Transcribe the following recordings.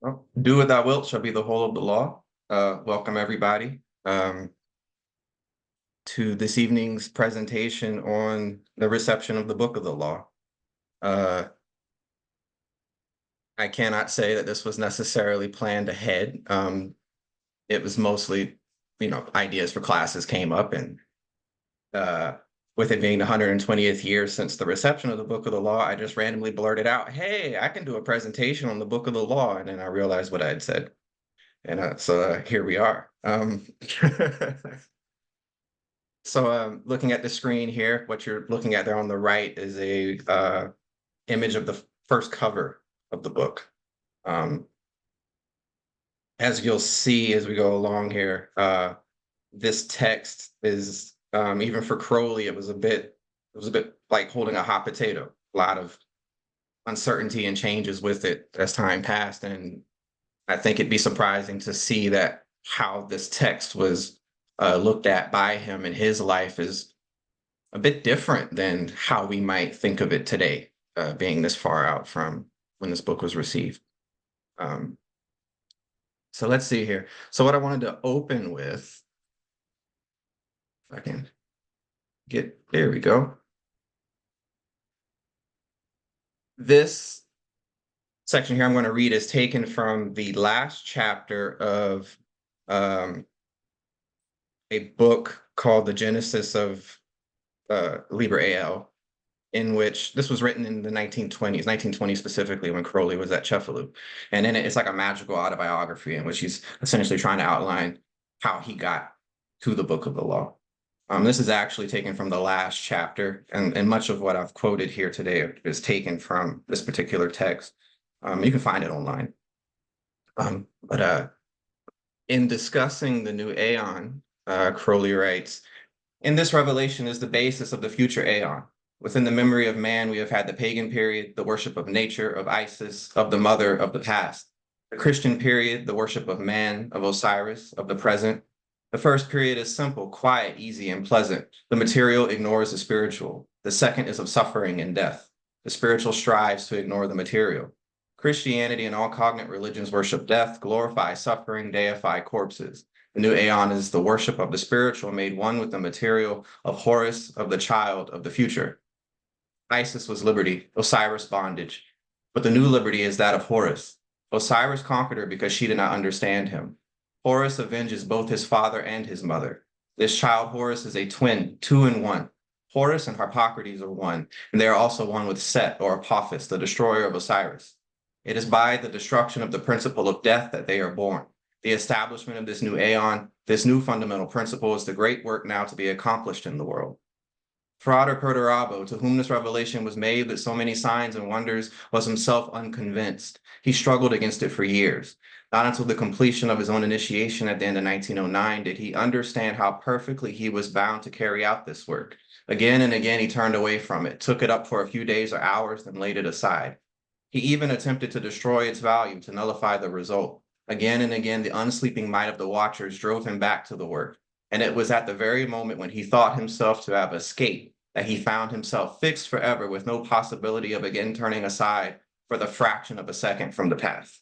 Well, do what thou wilt shall be the whole of the law. Welcome everybody to this evening's presentation on the reception of the book of the law. Uh, I cannot say that this was necessarily planned ahead. It was mostly, ideas for classes came up, and with it being the 120th year since the reception of the book of the law, I just randomly blurted out, "Hey, I can do a presentation on the book of the law," and then I realized what I had said. And so here we are. So looking at the screen here, what you're looking at there on the right is a image of the first cover of the book. As you'll see as we go along here, this text is even for Crowley, it was a bit like holding a hot potato. A lot of uncertainty and changes with it as time passed, and I think it'd be surprising to see that how this text was looked at by him in his life is a bit different than how we might think of it today, being this far out from when this book was received. So let's see here. So what I wanted to open with, if I can there we go. This section here I'm going to read is taken from the last chapter of a book called The Genesis of Liber AL, in which this was written in the 1920s specifically, when Crowley was at Cefalù. And in it, it's like a magical autobiography in which he's essentially trying to outline how he got to the book of the law. This is actually taken from the last chapter, and much of what I've quoted here today is taken from this particular text. You can find it online. But in discussing the new Aeon, Crowley writes, "In this revelation is the basis of the future Aeon. Within the memory of man, we have had the pagan period, the worship of nature, of Isis, of the mother of the past. The Christian period, the worship of man, of Osiris, of the present. The first period is simple, quiet, easy, and pleasant. The material ignores the spiritual. The second is of suffering and death. The spiritual strives to ignore the material. Christianity and all cognate religions worship death, glorify suffering, deify corpses. The new Aeon is the worship of the spiritual made one with the material, of Horus, of the child, of the future. Isis was liberty, Osiris bondage. But the new liberty is that of Horus. Osiris conquered her because she did not understand him. Horus avenges both his father and his mother. This child Horus is a twin, two in one. Horus and Harpocrates are one, and they are also one with Set or Apophis, the destroyer of Osiris. It is by the destruction of the principle of death that they are born. The establishment of this new Aeon, this new fundamental principle, is the great work now to be accomplished in the world. Frater Perdurabo, to whom this revelation was made with so many signs and wonders, was himself unconvinced. He struggled against it for years. Not until the completion of his own initiation at the end of 1909 did he understand how perfectly he was bound to carry out this work. Again and again he turned away from it, took it up for a few days or hours, then laid it aside. He even attempted to destroy its value, to nullify the result. Again and again, the unsleeping might of the watchers drove him back to the work. And it was at the very moment when he thought himself to have escaped that he found himself fixed forever with no possibility of again turning aside for the fraction of a second from the path.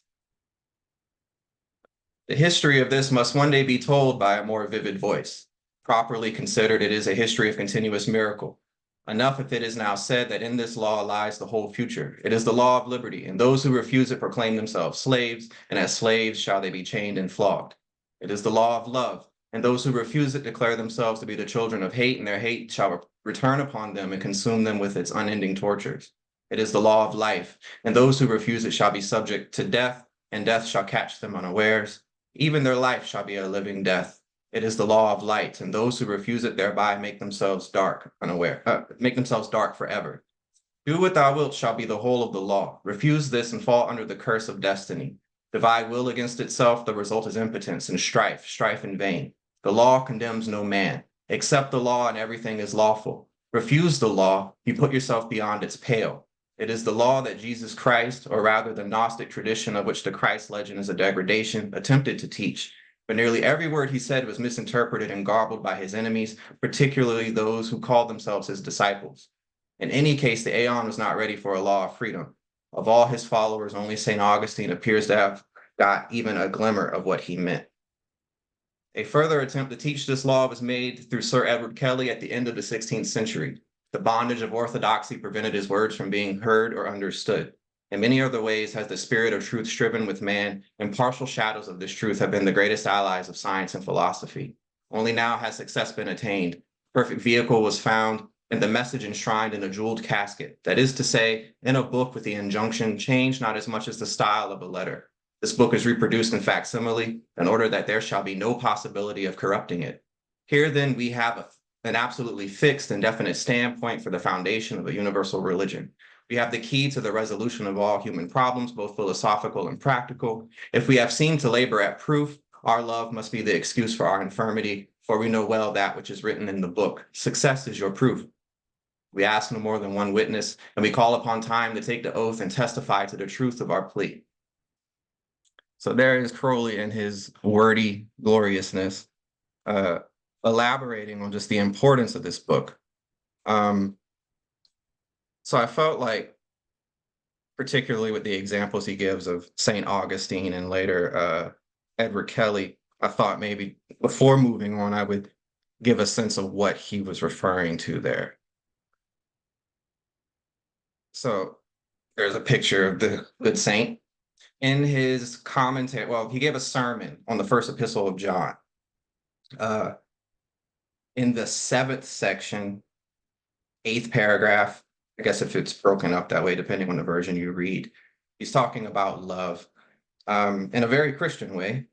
The history of this must one day be told by a more vivid voice. Properly considered, it is a history of continuous miracle. Enough if it is now said that in this law lies the whole future. It is the law of liberty, and those who refuse it proclaim themselves slaves, and as slaves shall they be chained and flogged. It is the law of love, and those who refuse it declare themselves to be the children of hate, and their hate shall return upon them and consume them with its unending tortures. It is the law of life, and those who refuse it shall be subject to death, and death shall catch them unawares. Even their life shall be a living death. It is the law of light, and those who refuse it thereby make themselves dark, make themselves dark forever. Do what thou wilt shall be the whole of the law. Refuse this and fall under the curse of destiny. Divide will against itself, the result is impotence and strife in vain. The law condemns no man. Accept the law and everything is lawful. Refuse the law, you put yourself beyond its pale. It is the law that Jesus Christ, or rather the Gnostic tradition of which the Christ legend is a degradation, attempted to teach. But nearly every word he said was misinterpreted and garbled by his enemies, particularly those who called themselves his disciples. In any case, the Aeon was not ready for a law of freedom. Of all his followers, only St. Augustine appears to have got even a glimmer of what he meant. A further attempt to teach this law was made through Sir Edward Kelly at the end of the 16th century. The bondage of orthodoxy prevented his words from being heard or understood. In many other ways has the spirit of truth striven with man, and partial shadows of this truth have been the greatest allies of science and philosophy. Only now has success been attained. Perfect vehicle was found, and the message enshrined in a jeweled casket. That is to say, in a book with the injunction, change not as much as the style of a letter. This book is reproduced in facsimile in order that there shall be no possibility of corrupting it. Here then we have an absolutely fixed and definite standpoint for the foundation of a universal religion. We have the key to the resolution of all human problems, both philosophical and practical. If we have seemed to labor at proof, our love must be the excuse for our infirmity, for we know well that which is written in the book. Success is your proof. We ask no more than one witness, and we call upon time to take the oath and testify to the truth of our plea. So there is Crowley and his wordy gloriousness, elaborating on just the importance of this book. So I felt like, particularly with the examples he gives of St. Augustine and later Edward Kelly, I thought maybe before moving on, I would give a sense of what he was referring to there. So there's a picture of the good saint. In his commentary, well, he gave a sermon on the first epistle of John. In the 7th section, 8th paragraph, I guess if it's broken up that way, depending on the version you read, he's talking about love in a very Christian way,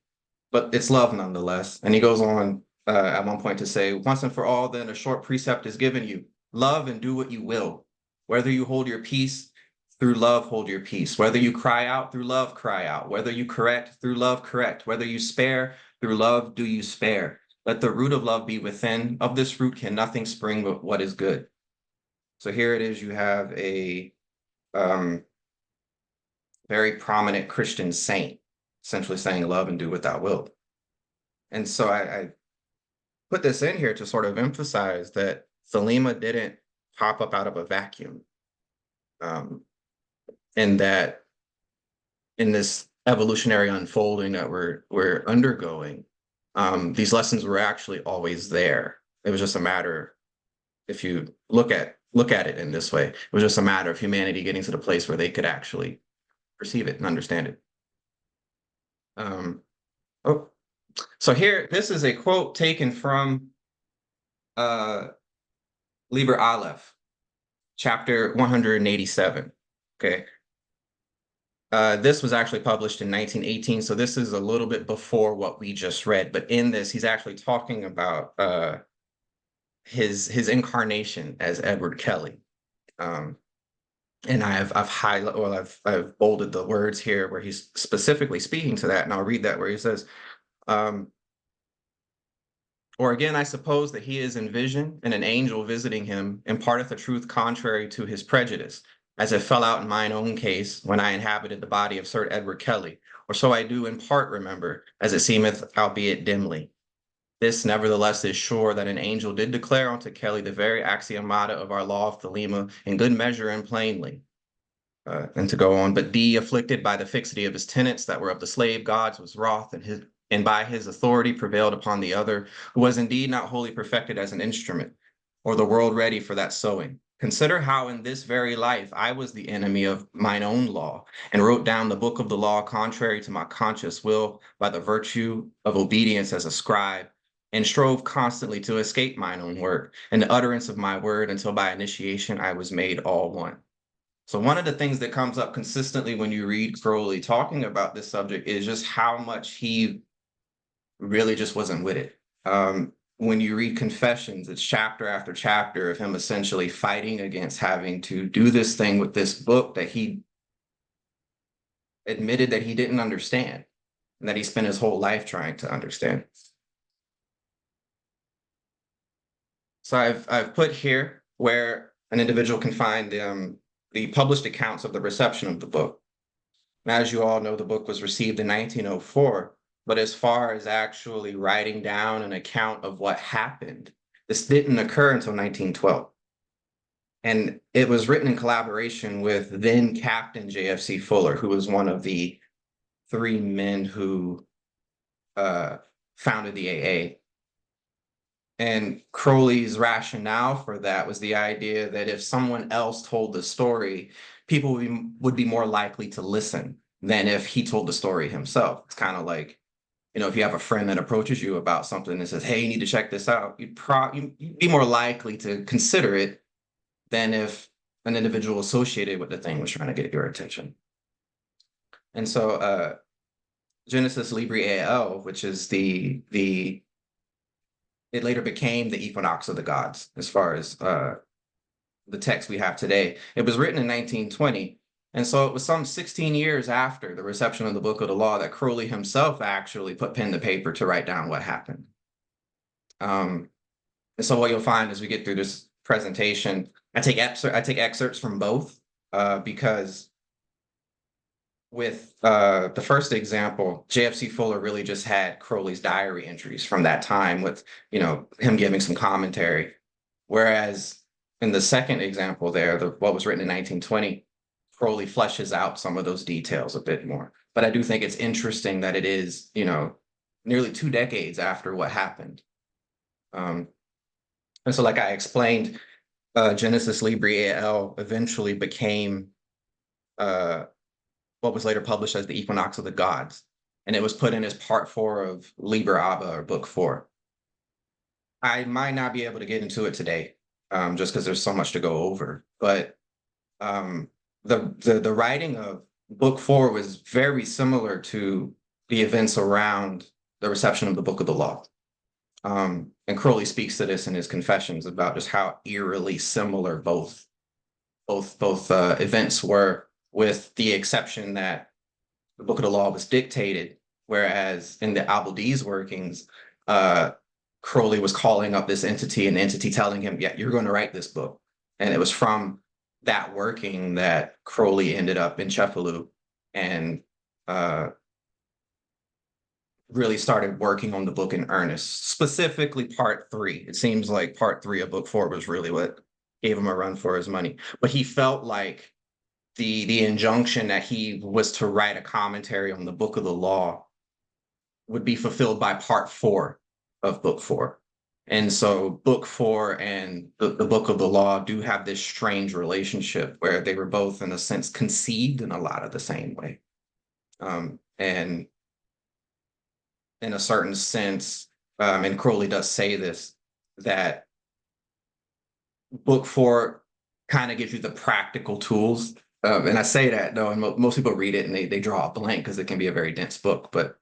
but it's love nonetheless. And he goes on at one point to say, once and for all, then a short precept is given you, love and do what you will. Whether you hold your peace, through love, hold your peace. Whether you cry out, through love, cry out. Whether you correct, through love, correct. Whether you spare, through love, do you spare. Let the root of love be within. Of this root can nothing spring but what is good. So here it is, you have a very prominent Christian saint, essentially saying love and do what thou wilt. And so I put this in here to sort of emphasize that Thelema didn't pop up out of a vacuum. And that in this evolutionary unfolding that we're undergoing, these lessons were actually always there. It was just a matter, if you look at it in this way, it was just a matter of humanity getting to the place where they could actually perceive it and understand it. So here, this is a quote taken from Liber Aleph, chapter 187. Okay. This was actually published in 1918, so this is a little bit before what we just read. But in this, he's actually talking about his incarnation as Edward Kelly, and I've bolded the words here where he's specifically speaking to that, and I'll read that where he says, or again, I suppose that he is in vision, and an angel visiting him imparteth a truth contrary to his prejudice, as it fell out in mine own case when I inhabited the body of Sir Edward Kelly, or so I do in part remember, as it seemeth, albeit dimly. This, nevertheless, is sure that an angel did declare unto Kelly the very axiomata of our law of Thelema in good measure and plainly. And to go on, but D, afflicted by the fixity of his tenets that were of the slave gods, was wroth, and by his authority prevailed upon the other, who was indeed not wholly perfected as an instrument, or the world ready for that sowing. Consider how in this very life I was the enemy of mine own law, and wrote down the book of the law contrary to my conscious will by the virtue of obedience as a scribe, and strove constantly to escape mine own work and the utterance of my word until by initiation I was made all one. So one of the things that comes up consistently when you read Crowley talking about this subject is just how much he really just wasn't with it. When you read Confessions, it's chapter after chapter of him essentially fighting against having to do this thing with this book that he admitted that he didn't understand and that he spent his whole life trying to understand. So I've put here where an individual can find the published accounts of the reception of the book. Now, as you all know, the book was received in 1904. But as far as actually writing down an account of what happened, this didn't occur until 1912. And it was written in collaboration with then Captain JFC Fuller, who was one of the three men who founded the AA. And Crowley's rationale for that was the idea that if someone else told the story, people would be more likely to listen than if he told the story himself. It's kind of like, if you have a friend that approaches you about something and says, "Hey, you need to check this out," you'd be more likely to consider it than if an individual associated with the thing was trying to get your attention. And so Genesis Libri AL, which is it later became the Equinox of the Gods, as far as the text we have today. It was written in 1920. And so it was some 16 years after the reception of the Book of the Law that Crowley himself actually put pen to paper to write down what happened. And so what you'll find as we get through this presentation, I take excerpts from both because with the first example, JFC Fuller really just had Crowley's diary entries from that time with, him giving some commentary. Whereas in the second example there, what was written in 1920, Crowley fleshes out some of those details a bit more. But I do think it's interesting that it is, nearly 2 decades after what happened. And so like I explained, Genesis Libri AL eventually became what was later published as the Equinox of the Gods. And it was put in as part 4 of Liber ABA, or book 4. I might not be able to get into it today, just because there's so much to go over. But the writing of book 4 was very similar to the events around the reception of the Book of the Law. And Crowley speaks to this in his Confessions about just how eerily similar both events were, with the exception that the Book of the Law was dictated, whereas in the Abeldi's workings, Crowley was calling up this entity, and the entity telling him, "Yeah, you're going to write this book." And it was from that working that Crowley ended up in Cefalù and really started working on the book in earnest, specifically part 3. It seems like part 3 of book 4 was really what gave him a run for his money. But he felt like the injunction that he was to write a commentary on the Book of the Law would be fulfilled by part 4 of book 4. And so book 4 and the Book of the Law do have this strange relationship where they were both, in a sense, conceived in a lot of the same way. And in a certain sense, and Crowley does say this, that book 4 kind of gives you the practical tools. And I say that, though, and most people read it and they draw a blank because it can be a very dense book. But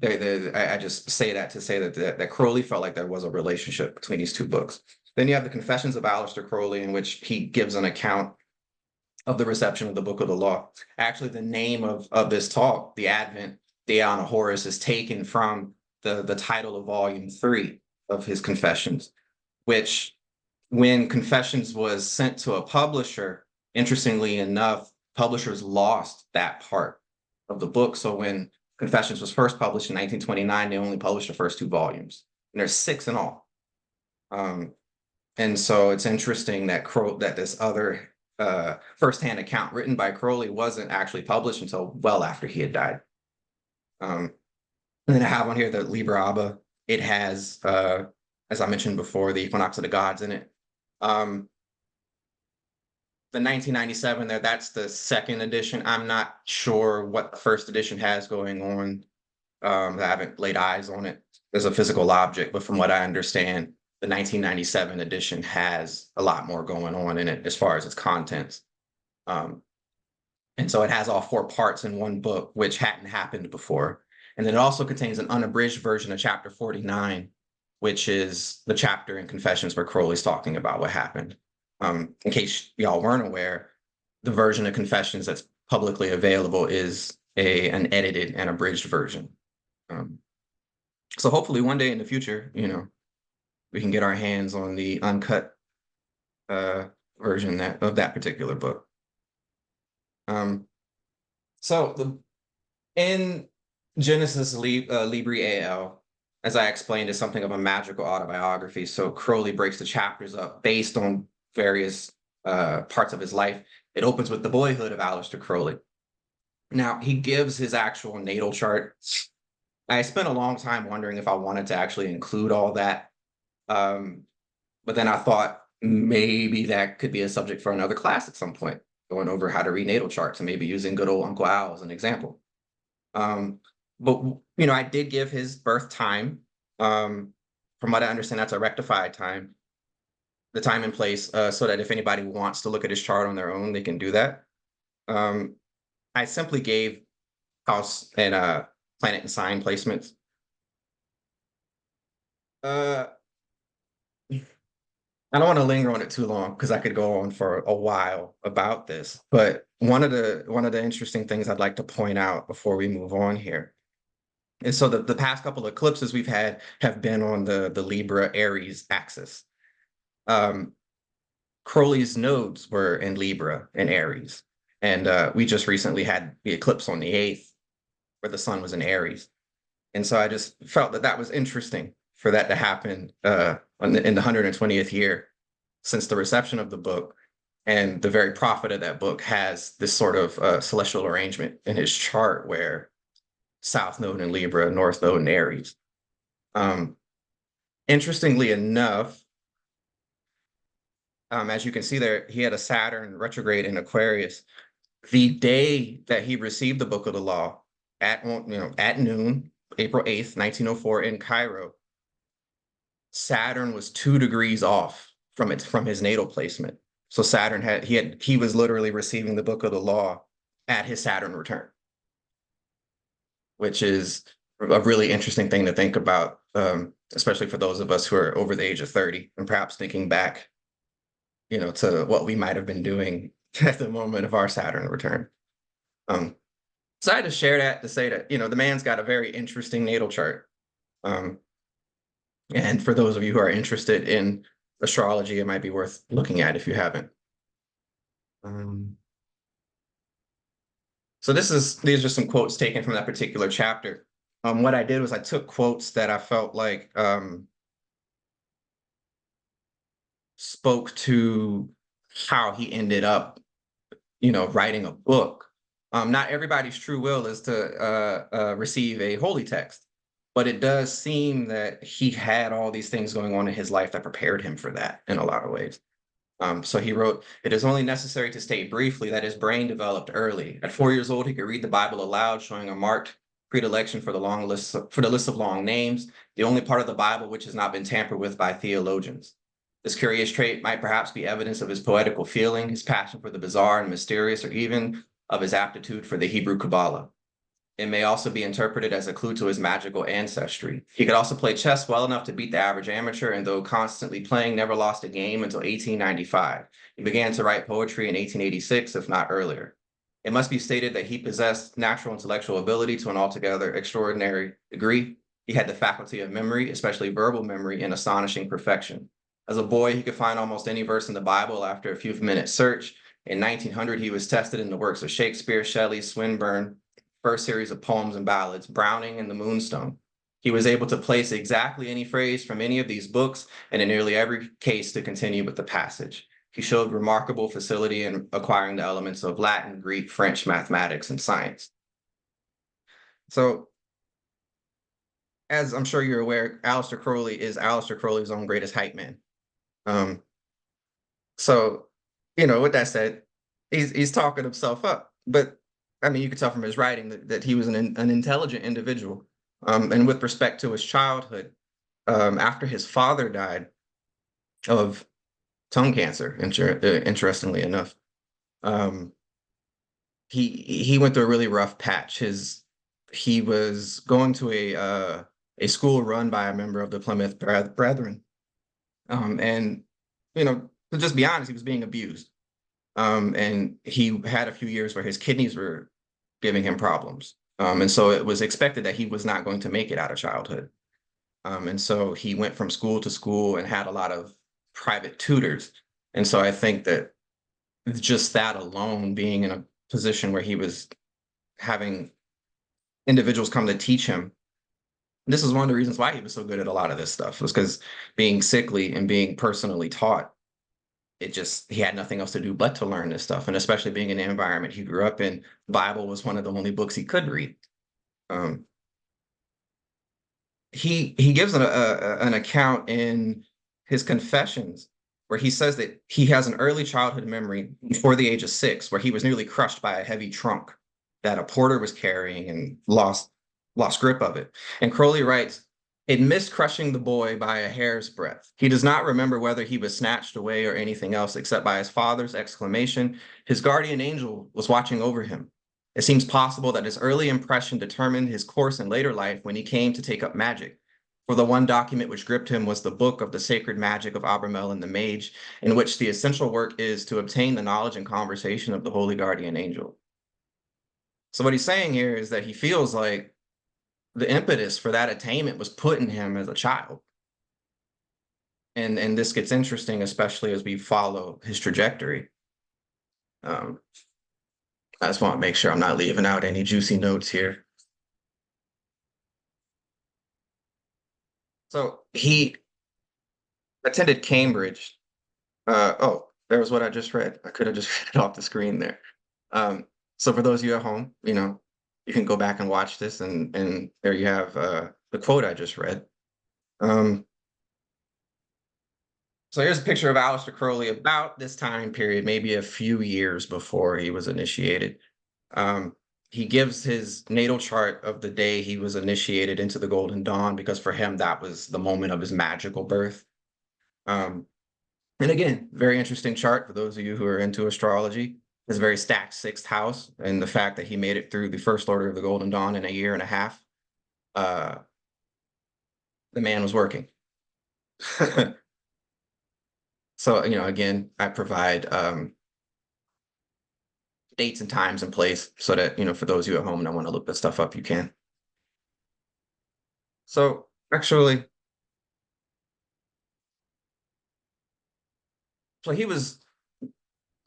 I just say that to say that Crowley felt like there was a relationship between these two books. Then you have the Confessions of Aleister Crowley, in which he gives an account of the reception of the Book of the Law. Actually, the name of this talk, the Advent, the Aeon of Horus, is taken from the title of volume 3 of his Confessions, which, when Confessions was sent to a publisher, interestingly enough, publishers lost that part of the book. So when Confessions was first published in 1929, they only published the first 2 volumes. And there's 6 in all. And so it's interesting that this other firsthand account written by Crowley wasn't actually published until well after he had died. And then I have on here the Liber ABA. It has, as I mentioned before, the Equinox of the Gods in it. The 1997 there, that's the second edition. I'm not sure what the first edition has going on. I haven't laid eyes on it as a physical object, but from what I understand, the 1997 edition has a lot more going on in it as far as its contents. And so it has all 4 parts in one book, which hadn't happened before. And then it also contains an unabridged version of chapter 49, which is the chapter in Confessions where Crowley's talking about what happened. In case y'all weren't aware, the version of Confessions that's publicly available is an edited and abridged version. So hopefully one day in the future, we can get our hands on the uncut version of that particular book. So in Genesis Libri AL, as I explained, is something of a magical autobiography. So Crowley breaks the chapters up based on various parts of his life. It opens with the boyhood of Aleister Crowley. Now, he gives his actual natal chart. I spent a long time wondering if I wanted to actually include all that. Um, but then I thought maybe that could be a subject for another class at some point, going over how to read natal charts and maybe using good old Uncle Al as an example. Um, but I did give his birth time. Um, from what I understand, that's a rectified time, the time and place, so that if anybody wants to look at his chart on their own, they can do that. Um, I simply gave house and planet and sign placements. Uh, I don't want to linger on it too long because I could go on for a while about this. But one of the interesting things I'd like to point out before we move on here is so the past couple of eclipses we've had have been on the Libra Aries axis. Um, Crowley's nodes were in Libra and Aries, and we just recently had the eclipse on the 8th where the sun was in Aries. And so I just felt that that was interesting for that to happen in the 120th year since the reception of the book. And the very prophet of that book has this sort of celestial arrangement in his chart where South Node in Libra, North Node in Aries. Um, Interestingly enough, as you can see there, he had a Saturn retrograde in Aquarius. The day that he received the Book of the Law at noon, April 8th, 1904 in Cairo, Saturn was 2 degrees off from his natal placement. So Saturn he was literally receiving the Book of the Law at his Saturn return, which is a really interesting thing to think about, especially for those of us who are over the age of 30 and perhaps thinking back, to what we might have been doing at the moment of our Saturn return. Um, so I had to share that to say that, the man's got a very interesting natal chart. Um, and for those of you who are interested in astrology, it might be worth looking at if you haven't. Um, so these are some quotes taken from that particular chapter. What I did was I took quotes that I felt like spoke to how he ended up, writing a book. Not everybody's true will is to receive a holy text, but it does seem that he had all these things going on in his life that prepared him for that in a lot of ways. So he wrote, "It is only necessary to state briefly that his brain developed early. At 4 years old, he could read the Bible aloud, showing a marked predilection for the list of long names, the only part of the Bible which has not been tampered with by theologians. This curious trait might perhaps be evidence of his poetical feeling, his passion for the bizarre and mysterious, or even of his aptitude for the Hebrew Kabbalah. It may also be interpreted as a clue to his magical ancestry. He could also play chess well enough to beat the average amateur, and though constantly playing, never lost a game until 1895. He began to write poetry in 1886, if not earlier. It must be stated that he possessed natural intellectual ability to an altogether extraordinary degree. He had the faculty of memory, especially verbal memory, in astonishing perfection. As a boy, he could find almost any verse in the Bible after a few minutes' search. In 1900, he was tested in the works of Shakespeare, Shelley, Swinburne, first series of poems and ballads, Browning and the Moonstone. He was able to place exactly any phrase from any of these books, and in nearly every case to continue with the passage. He showed remarkable facility in acquiring the elements of Latin, Greek, French, mathematics, and science." So, as I'm sure you're aware, Aleister Crowley is Aleister Crowley's own greatest hype man. Um, so, with that said, he's talking himself up. But I mean, you could tell from his writing that he was an intelligent individual. And with respect to his childhood, after his father died of tongue cancer, interestingly enough, um, he went through a really rough patch. He was going to a school run by a member of the Plymouth Brethren, and to just be honest, he was being abused. And he had a few years where his kidneys were giving him problems. And so it was expected that he was not going to make it out of childhood. And so he went from school to school and had a lot of private tutors. And so I think that just that alone, being in a position where he was having individuals come to teach him, this is one of the reasons why he was so good at a lot of this stuff, was because being sickly and being personally taught he had nothing else to do but to learn this stuff. And especially being in the environment he grew up in, the Bible was one of the only books he could read. Um, he gives an account in his confessions where he says that he has an early childhood memory before the age of 6 where he was nearly crushed by a heavy trunk that a porter was carrying and lost grip of it. And Crowley writes, it missed crushing the boy by a hair's breadth. He does not remember whether he was snatched away or anything else except by his father's exclamation, his guardian angel was watching over him. It seems possible that his early impression determined his course in later life when he came to take up magic. For the one document which gripped him was the book of the sacred magic of Abramelin the Mage, in which the essential work is to obtain the knowledge and conversation of the holy guardian angel. So what he's saying here is that he feels like the impetus for that attainment was put in him as a child. And this gets interesting, especially as we follow his trajectory. I just want to make sure I'm not leaving out any juicy notes here. So he attended Cambridge. Oh, there was what I just read. I could have just read it off the screen there. So for those of you at home, you can go back and watch this, and there you have the quote I just read. So here's a picture of Aleister Crowley about this time period, maybe a few years before he was initiated. He gives his natal chart of the day he was initiated into the Golden Dawn, because for him, that was the moment of his magical birth. And again, very interesting chart for those of you who are into astrology. His very stacked 6th house, and the fact that he made it through the First Order of the Golden Dawn in a year and a half. The man was working. So, again, I provide dates and times and place so that, for those of you at home that want to look this stuff up, you can. So actually, so he was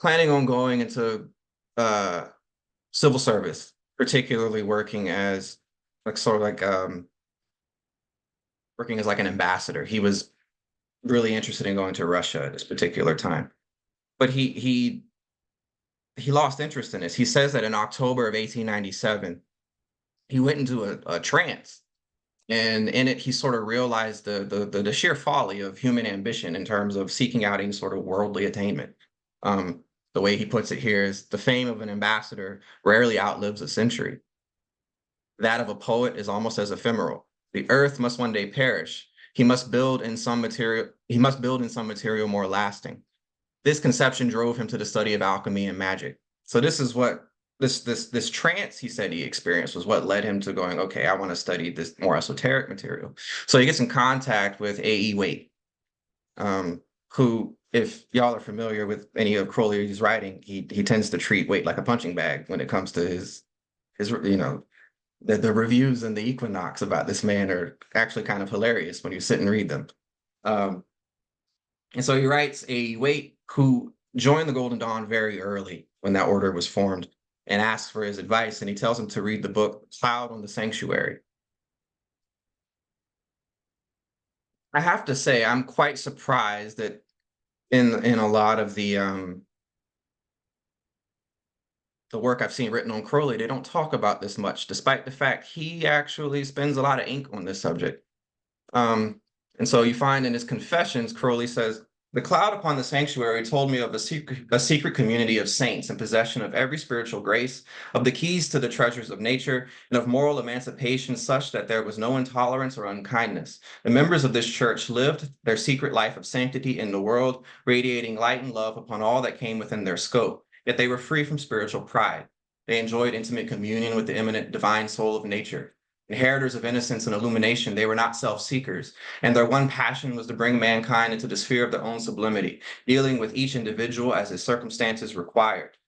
planning on going into civil service, particularly working as working as like an ambassador. He was really interested in going to Russia at this particular time, but he lost interest in this. He says that in October of 1897, he went into a trance, and in it he sort of realized the sheer folly of human ambition in terms of seeking out any sort of worldly attainment. The way he puts it here is, the fame of an ambassador rarely outlives a century. That of a poet is almost as ephemeral. The earth must one day perish. He must build in some material more lasting. This conception drove him to the study of alchemy and magic. So this is what this trance he said he experienced was what led him to going, okay, I want to study this more esoteric material. So he gets in contact with A.E. Waite, who, if y'all are familiar with any of Crowley's writing, he tends to treat Waite like a punching bag when it comes to his the reviews and the Equinox about this man are actually kind of hilarious when you sit and read them. And so he writes A.E. Waite, who joined the Golden Dawn very early when that order was formed, and asks for his advice, and he tells him to read the book Cloud on the Sanctuary. I have to say, I'm quite surprised that in a lot of the work I've seen written on Crowley, they don't talk about this much, despite the fact he actually spends a lot of ink on this subject. And so you find in his confessions, Crowley says, the cloud upon the sanctuary told me of a secret community of saints in possession of every spiritual grace, of the keys to the treasures of nature, and of moral emancipation such that there was no intolerance or unkindness. The members of this church lived their secret life of sanctity in the world, radiating light and love upon all that came within their scope. Yet they were free from spiritual pride. They enjoyed intimate communion with the immanent divine soul of nature. Inheritors of innocence and illumination, they were not self-seekers, and their one passion was to bring mankind into the sphere of their own sublimity, dealing with each individual as his circumstances required.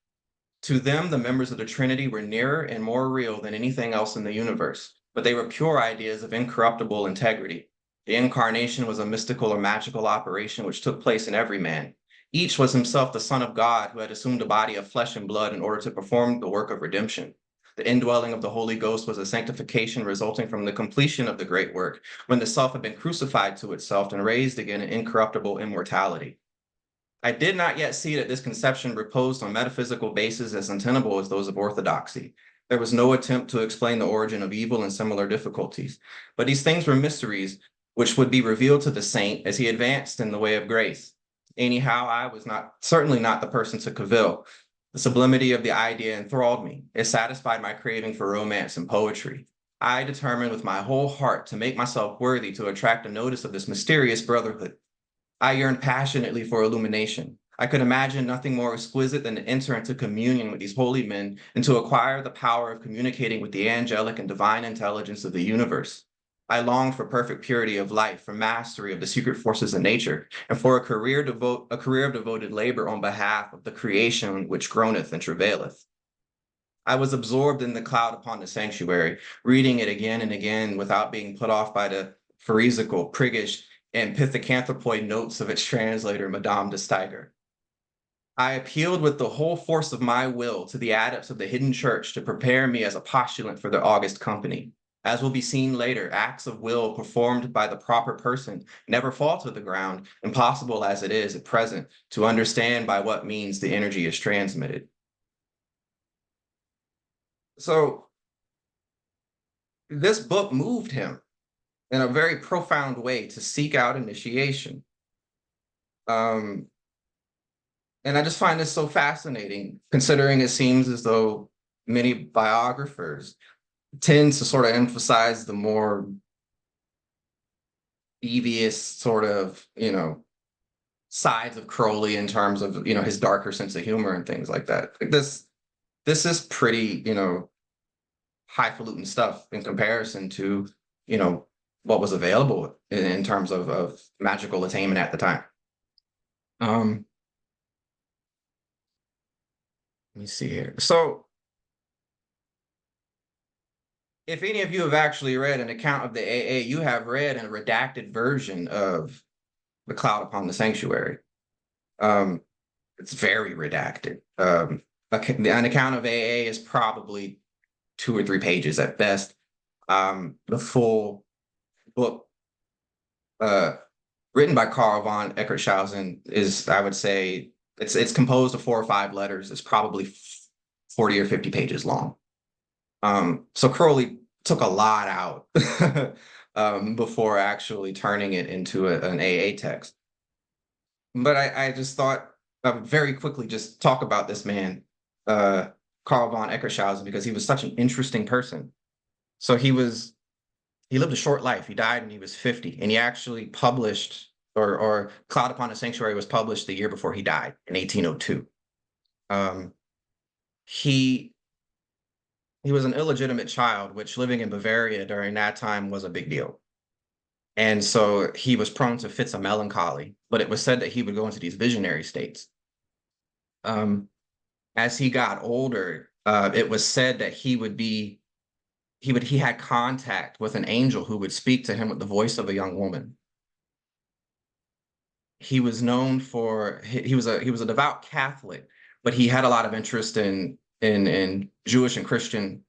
To them, the members of the Trinity were nearer and more real than anything else in the universe, but they were pure ideas of incorruptible integrity. The incarnation was a mystical or magical operation which took place in every man. Each was himself the Son of God who had assumed a body of flesh and blood in order to perform the work of redemption. The indwelling of the Holy Ghost was a sanctification resulting from the completion of the great work, when the self had been crucified to itself and raised again in incorruptible immortality. I did not yet see that this conception reposed on metaphysical bases as untenable as those of orthodoxy. There was no attempt to explain the origin of evil and similar difficulties, but these things were mysteries which would be revealed to the saint as he advanced in the way of grace. Anyhow, I was certainly not the person to cavil. The sublimity of the idea enthralled me. It satisfied my craving for romance and poetry. I determined with my whole heart to make myself worthy to attract the notice of this mysterious brotherhood. I yearned passionately for illumination. I could imagine nothing more exquisite than to enter into communion with these holy men and to acquire the power of communicating with the angelic and divine intelligence of the universe. I longed for perfect purity of life, for mastery of the secret forces of nature, and for a career of devoted labor on behalf of the creation which groaneth and travaileth. I was absorbed in the cloud upon the sanctuary, reading it again and again without being put off by the pharisaical, priggish, and pithecanthropoid notes of its translator, Madame de Steiger. I appealed with the whole force of my will to the adepts of the hidden church to prepare me as a postulant for their august company. As will be seen later, acts of will performed by the proper person never fall to the ground, impossible as it is at present to understand by what means the energy is transmitted. So this book moved him in a very profound way to seek out initiation. And I just find this so fascinating, considering it seems as though many biographers tend to sort of emphasize the more devious sort of, sides of Crowley in terms of, his darker sense of humor and things like that. Like this is pretty, highfalutin stuff in comparison to, what was available in terms of magical attainment at the time. Let me see here. So if any of you have actually read an account of the AA, you have read a redacted version of The Cloud Upon the Sanctuary. It's very redacted. An account of AA is probably 2 or 3 pages at best. The full book, written by Karl von Eckartshausen, is, I would say, it's composed of 4 or 5 letters. It's probably 40 or 50 pages long. So Crowley took a lot out before actually turning it into an AA text. But I just thought I would very quickly just talk about this man, Karl von Eckartshausen, because he was such an interesting person. So he lived a short life. He died when he was 50, and he actually published, or Cloud Upon the Sanctuary was published the year before he died in 1802. He was an illegitimate child, which living in Bavaria during that time was a big deal. And so he was prone to fits of melancholy, but it was said that he would go into these visionary states. As he got older, it was said that he had contact with an angel who would speak to him with the voice of a young woman. He was known for, he was a devout Catholic, but he had a lot of interest in Jewish and Christian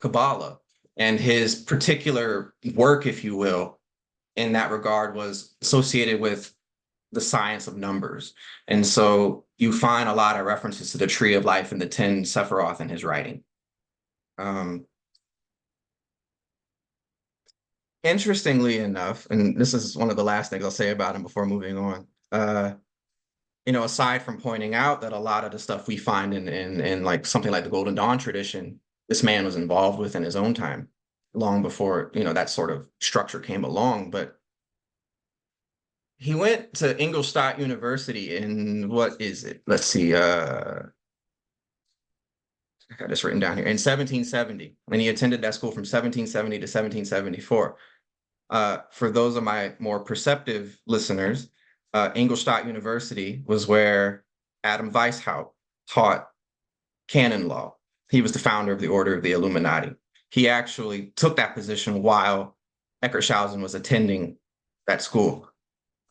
Kabbalah, and his particular work, if you will, in that regard was associated with the science of numbers. And so you find a lot of references to the tree of life and the 10 Sephiroth in his writing. Interestingly enough, and this is one of the last things I'll say about him before moving on, aside from pointing out that a lot of the stuff we find in like something like the Golden Dawn tradition, this man was involved with in his own time, long before, that sort of structure came along. But he went to Ingolstadt University in, what is it? Let's see, I got this written down here, in 1770. And he attended that school from 1770 to 1774. For those of my more perceptive listeners, Ingolstadt University was where Adam Weishaupt taught canon law. He was the founder of the Order of the Illuminati. He actually took that position while Eckartshausen was attending that school.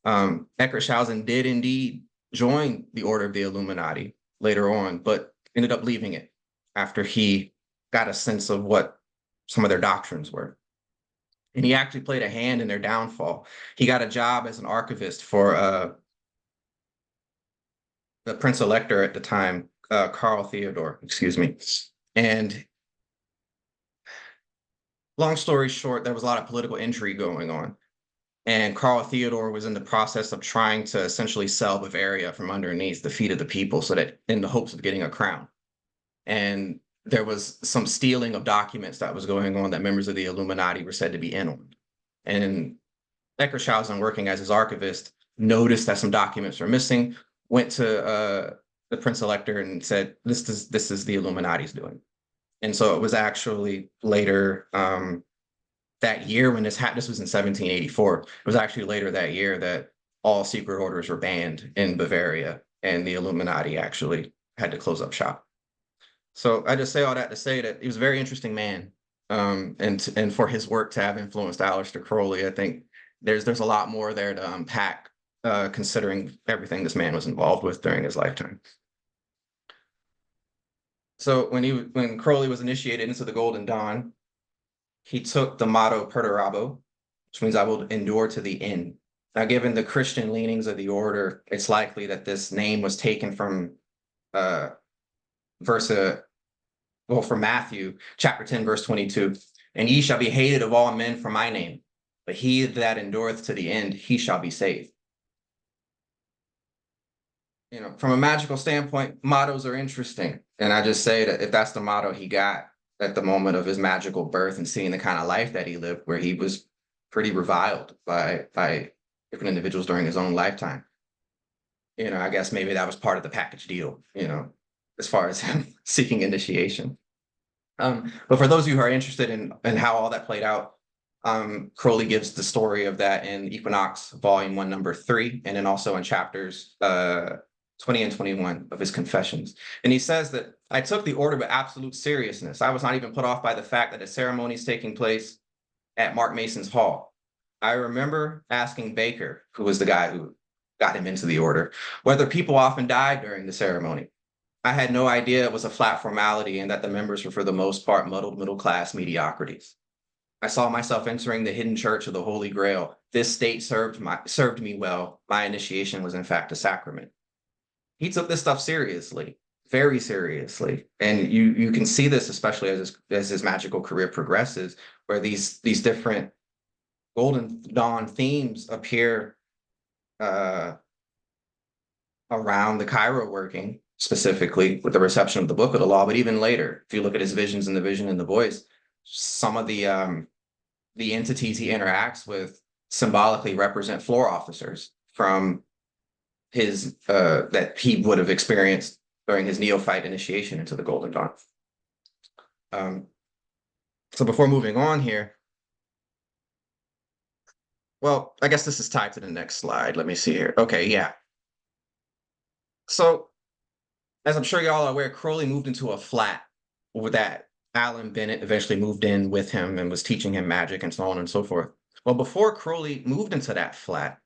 Eckartshausen did indeed join the Order of the Illuminati later on, but ended up leaving it after he got a sense of what some of their doctrines were. And he actually played a hand in their downfall. He got a job as an archivist for the Prince Elector at the time, Karl Theodore, excuse me. And long story short, there was a lot of political intrigue going on. And Karl Theodore was in the process of trying to essentially sell Bavaria from underneath the feet of the people, so that in the hopes of getting a crown. And there was some stealing of documents that was going on that members of the Illuminati were said to be in on. And Eckartshausen, working as his archivist, noticed that some documents were missing, went to the Prince Elector and said, this is the Illuminati's doing. And so it was actually later that year when this was in 1784. It was actually later that year that all secret orders were banned in Bavaria, and the Illuminati actually had to close up shop. So I just say all that to say that he was a very interesting man, and for his work to have influenced Aleister Crowley, I think there's a lot more there to unpack, considering everything this man was involved with during his lifetime. So when Crowley was initiated into the Golden Dawn, he took the motto Perdurabo, which means I will endure to the end. Now, given the Christian leanings of the order, it's likely that this name was taken from from Matthew chapter 10, verse 22. And ye shall be hated of all men for my name, but he that endureth to the end, he shall be saved. You know, from a magical standpoint, mottos are interesting. And I just say that if that's the motto he got at the moment of his magical birth and seeing the kind of life that he lived, where he was pretty reviled by different individuals during his own lifetime, you know, I guess maybe that was part of the package deal, you know, as far as him seeking initiation. But for those of you who are interested in how all that played out, Crowley gives the story of that in Equinox, Volume 1, Number 3, and then also in chapters 20 and 21 of his Confessions. And he says that I took the order with absolute seriousness. I was not even put off by the fact that the ceremony is taking place at Mark Mason's hall. I remember asking Baker, who was the guy who got him into the order, whether people often died during the ceremony. I had no idea it was a flat formality and that the members were for the most part muddled middle-class mediocrities. I saw myself entering the hidden church of the Holy Grail. This state served me well. My initiation was in fact a sacrament. He took this stuff seriously, very seriously. And you can see this, especially as his magical career progresses, where these different Golden Dawn themes appear around the Cairo working, specifically with the reception of the Book of the Law, but even later, if you look at his visions in the Vision and the Voice, some of the entities he interacts with symbolically represent floor officers from his that he would have experienced during his neophyte initiation into the Golden Dawn. So before moving on here, well, I guess this is tied to the next slide. Let me see here. Okay, yeah. So as I'm sure y'all are aware, Crowley moved into a flat with that Alan Bennett eventually moved in with him and was teaching him magic and so on and so forth. Well, before Crowley moved into that flat,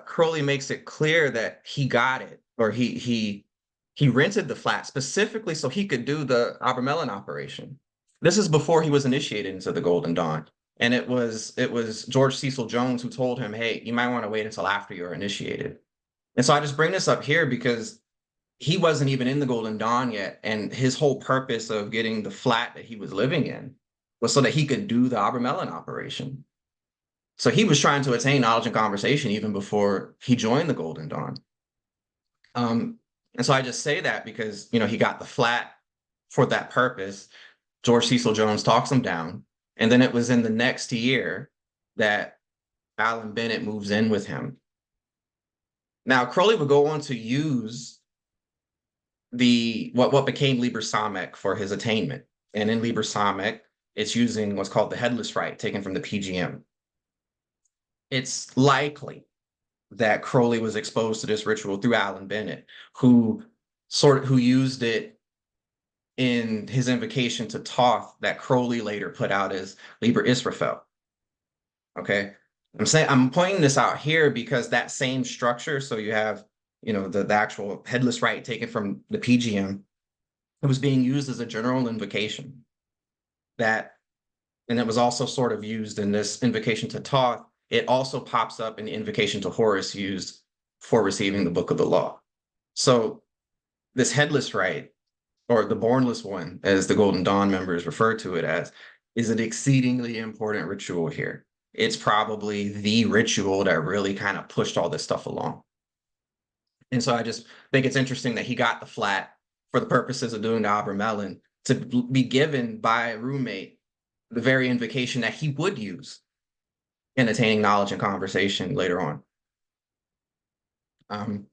Crowley makes it clear that he got it, or he rented the flat specifically so he could do the Abramelin operation. This is before he was initiated into the Golden Dawn. And it was George Cecil Jones who told him, hey, you might want to wait until after you're initiated. And so I just bring this up here because he wasn't even in the Golden Dawn yet. And his whole purpose of getting the flat that he was living in was so that he could do the Abramelin operation. So he was trying to attain knowledge and conversation even before he joined the Golden Dawn. And so I just say that because, you know, he got the flat for that purpose. George Cecil Jones talks him down. And then it was in the next year that Alan Bennett moves in with him. Now, Crowley would go on to use what became Liber Samec for his attainment. And in Liber Samec, it's using what's called the headless rite, taken from the PGM. It's likely that Crowley was exposed to this ritual through Alan Bennett, who used it in his invocation to Thoth that Crowley later put out as Liber Israfel. Okay, I'm pointing this out here because that same structure. So you have, you know, the actual headless rite taken from the PGM. It was being used as a general invocation. And it was also sort of used in this invocation to Thoth. It also pops up in the invocation to Horus used for receiving the Book of the Law. So this headless rite, or the bornless one, as the Golden Dawn members refer to it as, is an exceedingly important ritual here. It's probably the ritual that really kind of pushed all this stuff along. And so I just think it's interesting that he got the flat for the purposes of doing the Abramelin to be given by a roommate the very invocation that he would use in attaining knowledge and conversation later on. Um,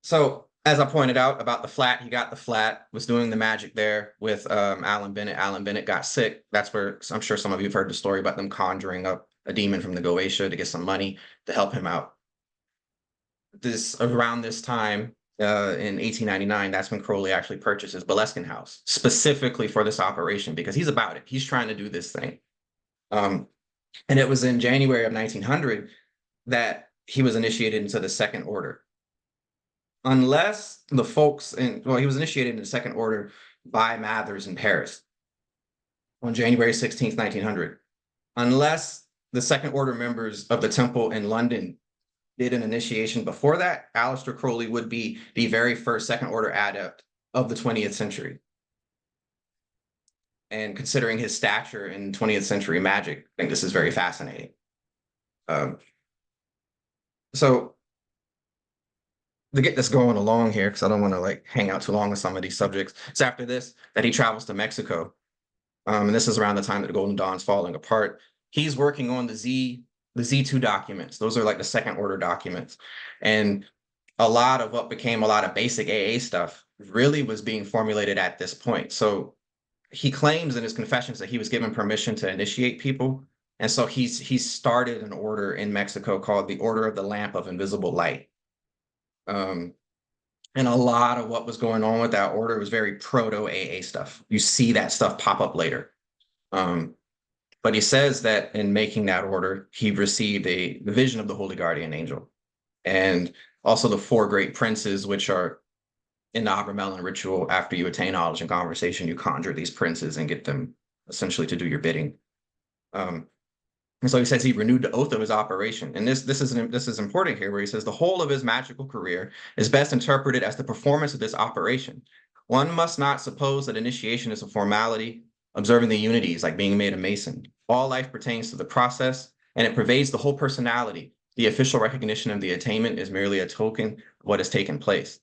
so as I pointed out about the flat, he got the flat, was doing the magic there with Alan Bennett. Alan Bennett got sick. That's where I'm sure some of you have heard the story about them conjuring up a demon from the Goetia to get some money to help him out. Around this time in 1899, that's when Crowley actually purchases Boleskine House specifically for this operation because he's about it. He's trying to do this thing. And it was in January of 1900 that he was initiated into the Second Order. Unless the folks he was initiated into the Second Order by Mathers in Paris on January 16th, 1900. Unless the Second Order members of the temple in London did an initiation before that, Aleister Crowley would be the very first Second Order adept of the 20th century. And considering his stature in 20th century magic, I think this is very fascinating. So to get this going along here, because I don't want to like hang out too long with some of these subjects, it's after this that he travels to Mexico. And this is around the time that the Golden Dawn's falling apart. He's working on the Z2 documents. Those are like the Second Order documents. And a lot of what became a lot of basic AA stuff really was being formulated at this point. So he claims in his confessions that he was given permission to initiate people. And so he's started an order in Mexico called the Order of the Lamp of Invisible Light. And a lot of what was going on with that order was very proto-AA stuff. You see that stuff pop up later. But he says that in making that order, he received the vision of the Holy Guardian Angel and also the four great princes, which are in the Abramelin ritual. After you attain knowledge and conversation, you conjure these princes and get them essentially to do your bidding. And so he says he renewed the oath of his operation. And this is important here, where he says the whole of his magical career is best interpreted as the performance of this operation. One must not suppose that initiation is a formality. Observing the unities, like being made a Mason. All life pertains to the process, and it pervades the whole personality. The official recognition of the attainment is merely a token of what has taken place.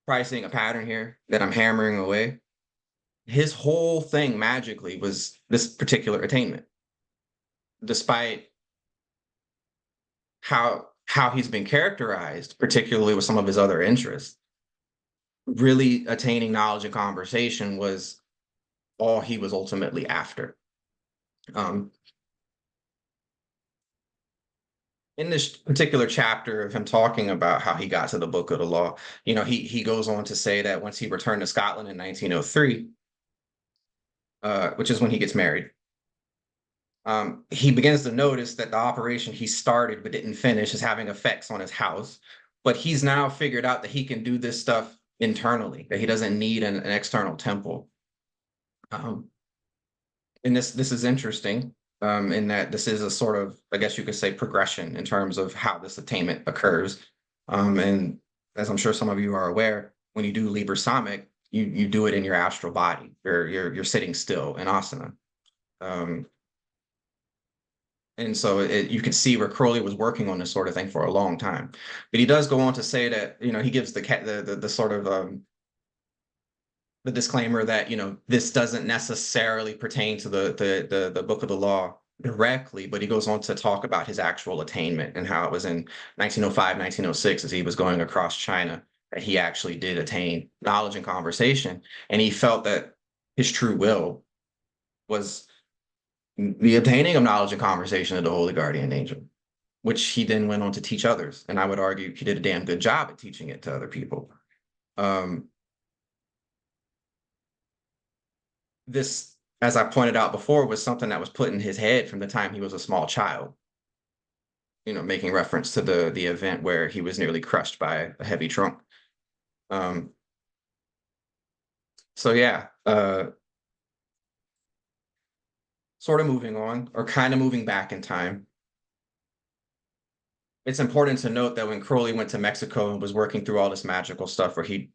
Probably seeing a pattern here that I'm hammering away. His whole thing magically was this particular attainment, despite how he's been characterized, particularly with some of his other interests. Really attaining knowledge and conversation was all he was ultimately after. In this particular chapter of him talking about how he got to the Book of the Law, he goes on to say that once he returned to Scotland in 1903, which is when he gets married, he begins to notice that the operation he started but didn't finish is having effects on his house. But he's now figured out that he can do this stuff internally, that he doesn't need an external temple. And this is interesting in that this is a sort of, I guess you could say, progression in terms of how this attainment occurs. And as I'm sure some of you are aware, when you do Liber Samic, you do it in your astral body. You're sitting still in asana. And so you can see where Crowley was working on this sort of thing for a long time. But he does go on to say that, he gives the sort of the disclaimer that, this doesn't necessarily pertain to the Book of the Law directly, but he goes on to talk about his actual attainment and how it was in 1905, 1906, as he was going across China, that he actually did attain knowledge and conversation. And he felt that his true will was the obtaining of knowledge and conversation of the Holy Guardian Angel, which he then went on to teach others. And I would argue he did a damn good job at teaching it to other people. This, as I pointed out before, was something that was put in his head from the time he was a small child, making reference to the event where he was nearly crushed by a heavy trunk. So yeah, sort of moving on, or kind of moving back in time. it's important to note that when Crowley went to Mexico and was working through all this magical stuff where he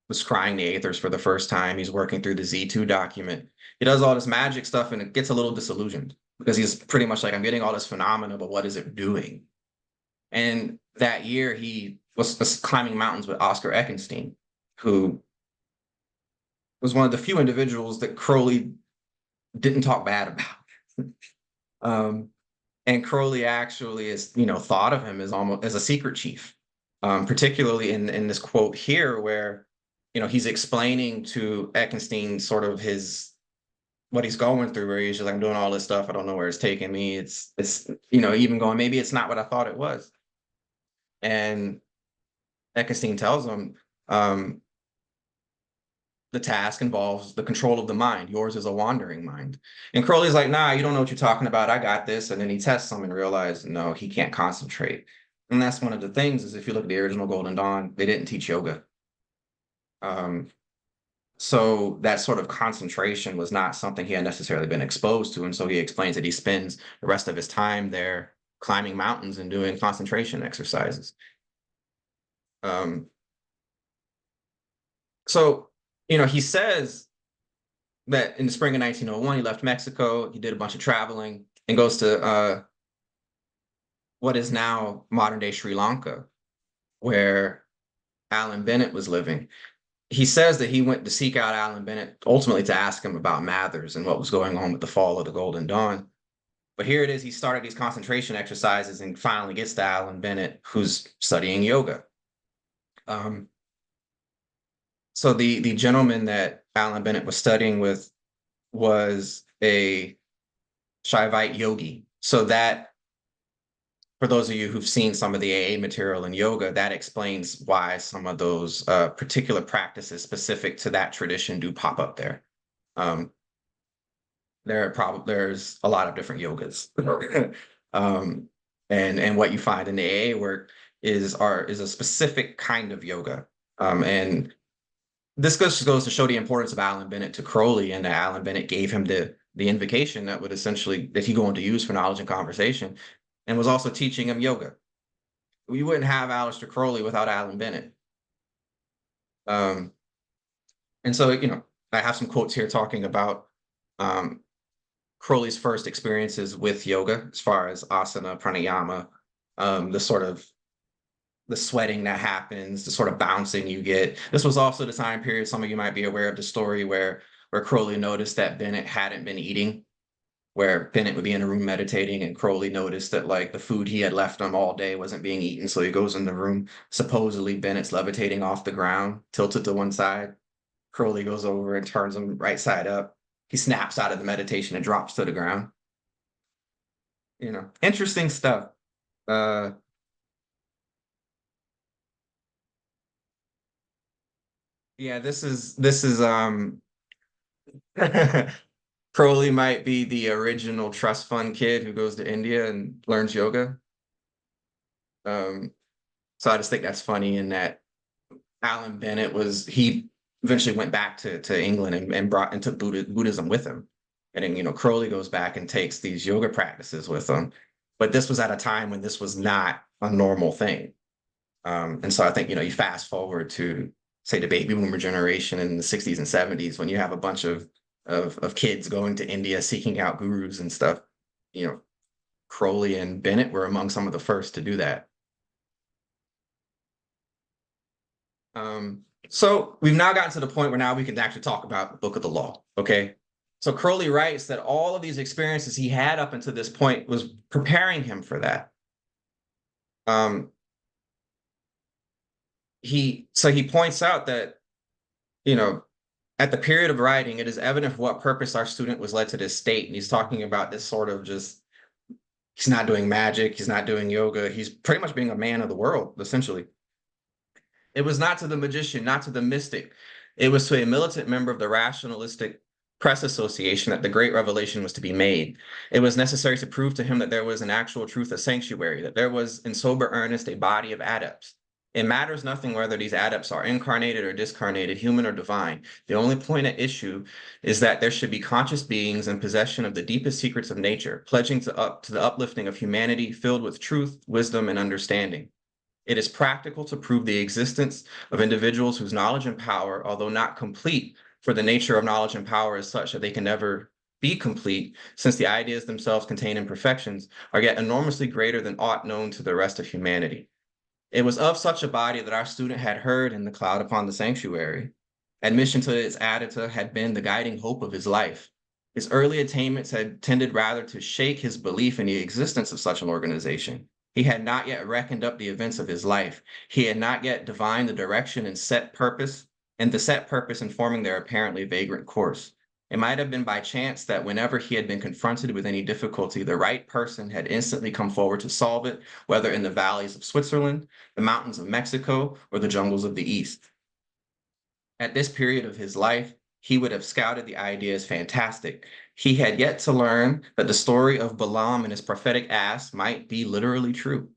was scrying the aethers for the first time, he's working through the Z2 document. He does all this magic stuff and it gets a little disillusioned because he's pretty much like, I'm getting all this phenomena, but what is it doing? And that year he was climbing mountains with Oscar Eckenstein, who was one of the few individuals that Crowley didn't talk bad about. um, and Crowley actually is, thought of him as almost as a secret chief, particularly in this quote here, where he's explaining to Eckenstein sort of what he's going through, where he's just like, I'm doing all this stuff, I don't know where it's taking me. It's even going, maybe it's not what I thought it was. And Eckenstein tells him, the task involves the control of the mind. Yours is a wandering mind. And Crowley's like, nah, you don't know what you're talking about. I got this. And then he tests him and realizes, no, he can't concentrate. And that's one of the things is if you look at the original Golden Dawn, they didn't teach yoga. So that sort of concentration was not something he had necessarily been exposed to. And so he explains that he spends the rest of his time there climbing mountains and doing concentration exercises. So he says that in the spring of 1901, he left Mexico, he did a bunch of traveling and goes to what is now modern day Sri Lanka, where Alan Bennett was living. He says that he went to seek out Alan Bennett, ultimately to ask him about Mathers and what was going on with the fall of the Golden Dawn. But here it is, he started these concentration exercises and finally gets to Alan Bennett, who's studying yoga. So the gentleman that Alan Bennett was studying with was a Shaivite yogi. So that, for those of you who've seen some of the AA material in yoga, that explains why some of those particular practices specific to that tradition do pop up there. There's a lot of different yogas. And what you find in the AA work is a specific kind of yoga. And this just goes to show the importance of Alan Bennett to Crowley, and that Alan Bennett gave him the invocation that he going to use for knowledge and conversation, and was also teaching him yoga. We wouldn't have Aleister Crowley without Alan Bennett. And so, I have some quotes here talking about Crowley's first experiences with yoga, as far as asana, pranayama, the sweating that happens, the sort of bouncing you get. This was also the time period, some of you might be aware of the story where Crowley noticed that Bennett hadn't been eating, where Bennett would be in a room meditating and Crowley noticed that like the food he had left him all day wasn't being eaten. So he goes in the room. Supposedly Bennett's levitating off the ground, tilted to one side. Crowley goes over and turns him right side up. He snaps out of the meditation and drops to the ground. Interesting stuff. Yeah, this is Crowley might be the original trust fund kid who goes to India and learns yoga. So I just think that's funny in that Alan Bennett he eventually went back to England and took Buddhism with him. And then, Crowley goes back and takes these yoga practices with him. But this was at a time when this was not a normal thing. And so I think, you fast forward to, say, the baby boomer generation in the 60s and 70s, when you have a bunch of kids going to India seeking out gurus and stuff. Crowley and Bennett were among some of the first to do that. So we've now gotten to the point where now we can actually talk about the Book of the Law, okay? So Crowley writes that all of these experiences he had up until this point was preparing him for that. He points out that, at the period of writing, it is evident for what purpose our student was led to this state. And he's talking about this sort of he's not doing magic, he's not doing yoga, he's pretty much being a man of the world, essentially. It was not to the magician, not to the mystic. It was to a militant member of the rationalistic press association that the great revelation was to be made. It was necessary to prove to him that there was an actual truth, a sanctuary, that there was in sober earnest a body of adepts. It matters nothing whether these adepts are incarnated or discarnated, human or divine. The only point at issue is that there should be conscious beings in possession of the deepest secrets of nature, pledging to the uplifting of humanity, filled with truth, wisdom, and understanding. It is practical to prove the existence of individuals whose knowledge and power, although not complete, for the nature of knowledge and power is such that they can never be complete, since the ideas themselves contain imperfections, are yet enormously greater than aught known to the rest of humanity. It was of such a body that our student had heard in the cloud upon the sanctuary. Admission to its adita had been the guiding hope of his life. His early attainments had tended rather to shake his belief in the existence of such an organization. He had not yet reckoned up the events of his life. He had not yet divined the direction and the set purpose informing their apparently vagrant course. It might have been by chance that whenever he had been confronted with any difficulty, the right person had instantly come forward to solve it, whether in the valleys of Switzerland, the mountains of Mexico, or the jungles of the East. At this period of his life, he would have scouted the idea as fantastic. He had yet to learn that the story of Balaam and his prophetic ass might be literally true.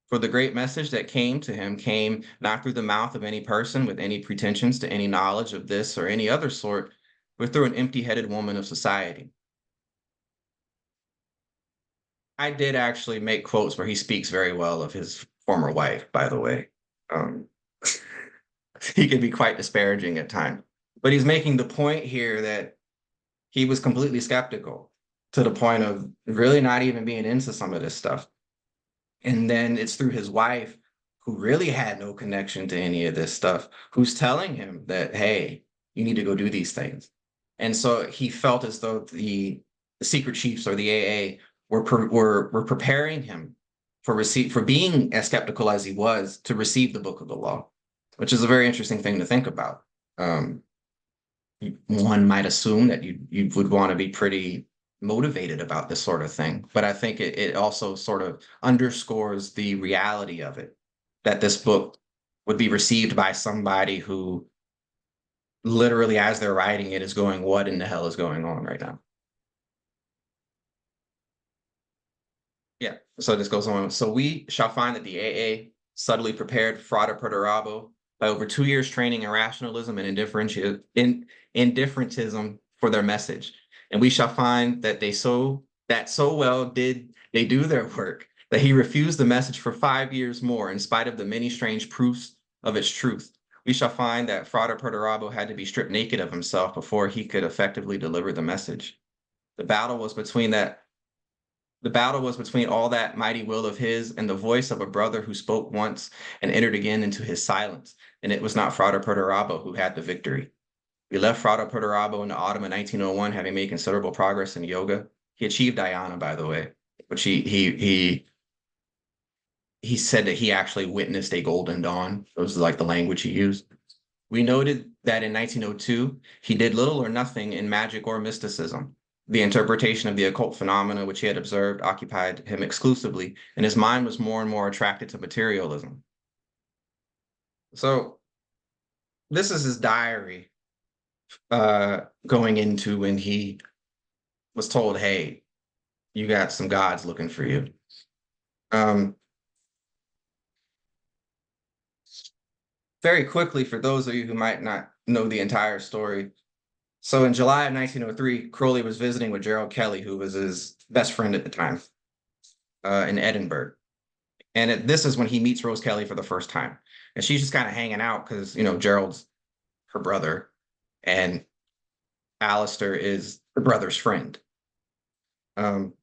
For the great message that came to him came not through the mouth of any person with any pretensions to any knowledge of this or any other sort, but through an empty-headed woman of society. I did actually make quotes where he speaks very well of his former wife, by the way. Um, he can be quite disparaging at times, but he's making the point here that he was completely skeptical to the point of really not even being into some of this stuff. And then it's through his wife, who really had no connection to any of this stuff, who's telling him that, hey, you need to go do these things. And so he felt as though the secret chiefs or the AA were preparing him for being as skeptical as he was to receive the book of the law, which is a very interesting thing to think about. One might assume that you would want to be pretty motivated about this sort of thing, but I think it also sort of underscores the reality of it, that this book would be received by somebody who literally, as they're writing it, is going, what in the hell is going on right now? Yeah, so this goes on. So we shall find that the AA subtly prepared Frada Perdurabo by over 2 years training in rationalism and indifferentism for their message. And we shall find that so well did they do their work that he refused the message for 5 years more, in spite of the many strange proofs of its truth. We shall find that Frada Perdurabo had to be stripped naked of himself before he could effectively deliver the message. The battle was between all that mighty will of his and the voice of a brother who spoke once and entered again into his silence. And it was not Frada Perdurabo who had the victory. We left Frada Perdurabo in the autumn of 1901, having made considerable progress in yoga. He achieved dhyana, by the way, which he said that he actually witnessed a golden dawn. That was like the language he used. We noted that in 1902, he did little or nothing in magic or mysticism. The interpretation of the occult phenomena which he had observed occupied him exclusively, and his mind was more and more attracted to materialism. So this is his diary going into when he was told, hey, you got some gods looking for you. Very quickly, for those of you who might not know the entire story, so in July of 1903, Crowley was visiting with Gerald Kelly, who was his best friend at the time, in Edinburgh. And this is when he meets Rose Kelly for the first time. And she's just kind of hanging out because, Gerald's her brother and Aleister is the brother's friend. Not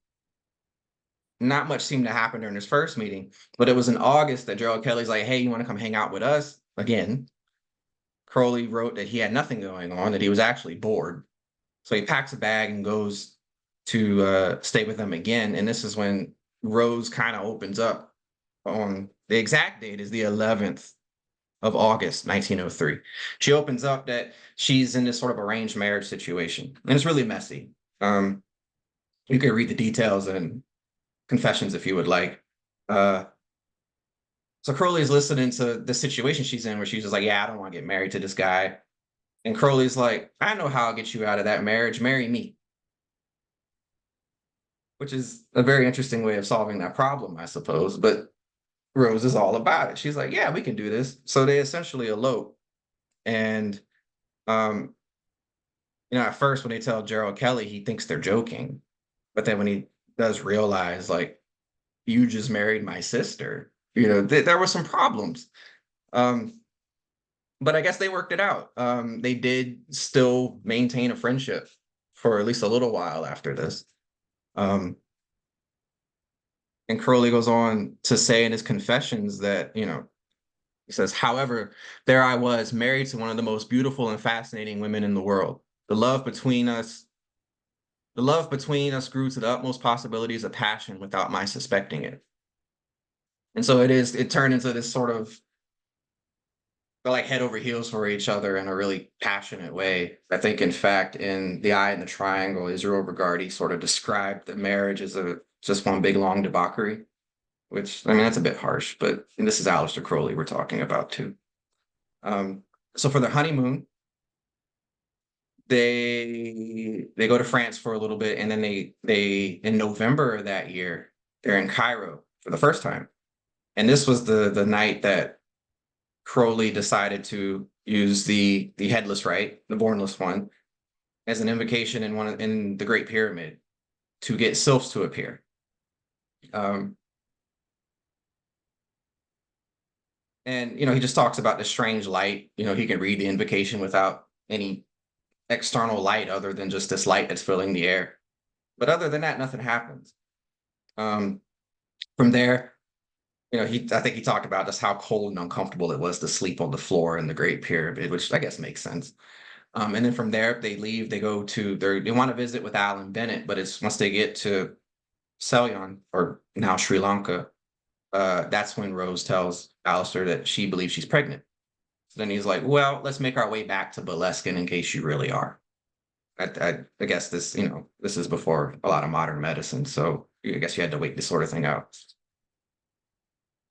much seemed to happen during his first meeting, but it was in August that Gerald Kelly's like, hey, you want to come hang out with us again? Crowley wrote that he had nothing going on, that he was actually bored. So he packs a bag and goes to stay with them again. And this is when Rose kind of opens up on the exact date is the 11th of August, 1903. She opens up that she's in this sort of arranged marriage situation. And it's really messy. You can read the details and confessions if you would like. So Crowley's listening to the situation she's in where she's just like, yeah, I don't want to get married to this guy. And Crowley's like, I know how I'll get you out of that marriage. Marry me. Which is a very interesting way of solving that problem, I suppose. But Rose is all about it. She's like, yeah, we can do this. So they essentially elope. And um, at first when they tell Gerald Kelly, he thinks they're joking. But then when he does realize, like, you just married my sister, there were some problems. Um, but I guess they worked it out. They did still maintain a friendship for at least a little while after this. Um, and Crowley goes on to say in his confessions that, he says, however, there I was, married to one of the most beautiful and fascinating women in the world. The love between us, the love between us grew to the utmost possibilities of passion without my suspecting it. And so it turned into this sort of, they're like head over heels for each other in a really passionate way. I think, in fact, in The Eye in the Triangle, Israel Regardie sort of described the marriage as just one big long debauchery, which, I mean, that's a bit harsh, but this is Aleister Crowley we're talking about too. So for their honeymoon, they go to France for a little bit, and then they in November of that year, they're in Cairo for the first time. And this was the night that Crowley decided to use the headless rite, the bornless one, as an invocation in the Great Pyramid to get sylphs to appear. Um, and he just talks about the strange light. He can read the invocation without any external light other than just this light that's filling the air. But other than that, nothing happens. Um, from there, I think he talked about just how cold and uncomfortable it was to sleep on the floor in the Great Pyramid, which I guess makes sense. And then from there, they leave. They go to they want to visit with Alan Bennett, but it's once they get to Ceylon, or now Sri Lanka, that's when Rose tells Aleister that she believes she's pregnant. So then he's like, "Well, let's make our way back to Boleskine in case you really are." I guess this is before a lot of modern medicine, so I guess you had to wait this sort of thing out.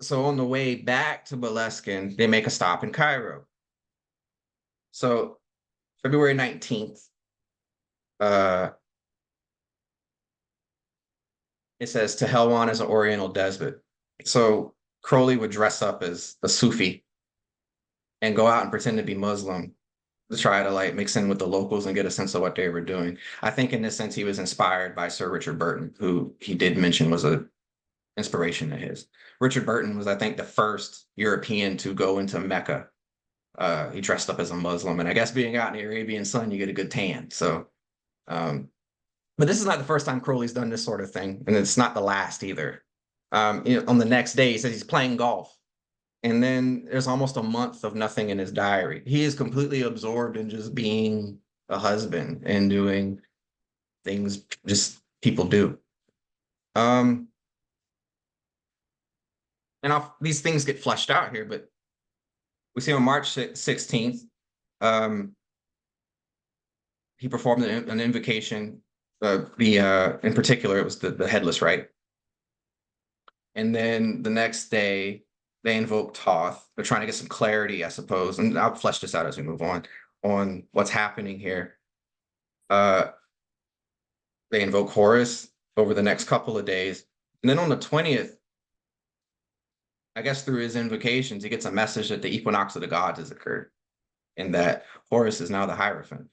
So on the way back to Boleskine, they make a stop in Cairo. So February 19th, uh, it says Tehelwan is an Oriental despot. So Crowley would dress up as a Sufi and go out and pretend to be Muslim to try to like mix in with the locals and get a sense of what they were doing. I think in this sense he was inspired by Sir Richard Burton, who he did mention was a inspiration of his. Richard Burton was, I think, the first European to go into Mecca. He dressed up as a Muslim, and I guess being out in the Arabian sun, you get a good tan. So, um, but this is not the first time Crowley's done this sort of thing, and it's not the last either. On the next day, he says he's playing golf, and then there's almost a month of nothing in his diary. He is completely absorbed in just being a husband and doing things just people do. Um, these things get fleshed out here, but we see on March 16th, um, he performed an invocation. In particular, it was the headless rite. And then the next day, they invoke Thoth. They're trying to get some clarity, I suppose. And I'll flesh this out as we move on what's happening here. Uh, they invoke Horus over the next couple of days. And then on the 20th, I guess through his invocations, he gets a message that the equinox of the gods has occurred and that Horus is now the Hierophant.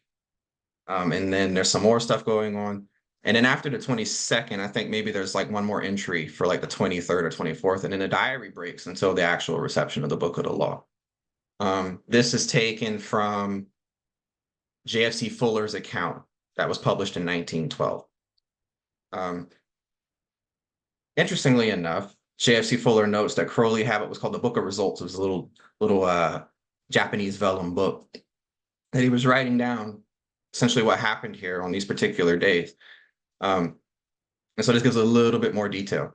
And then there's some more stuff going on. And then after the 22nd, I think maybe there's like one more entry for like the 23rd or 24th. And then the diary breaks until the actual reception of the Book of the Law. This is taken from JFC Fuller's account that was published in 1912. Interestingly enough, JFC Fuller notes that Crowley had what was called the Book of Results. It was a little Japanese vellum book that he was writing down essentially what happened here on these particular days. And so this gives a little bit more detail.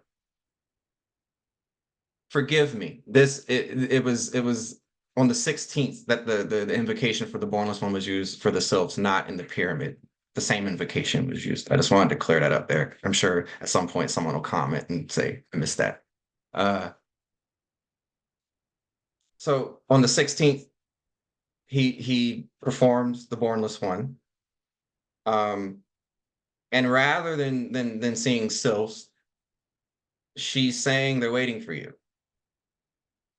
Forgive me. It was on the 16th that the invocation for the bornless one was used for the sylphs, not in the pyramid. The same invocation was used. I just wanted to clear that up there. I'm sure at some point someone will comment and say, I missed that. So on the 16th, he performs the bornless one. And rather than seeing sylphs, she's saying they're waiting for you.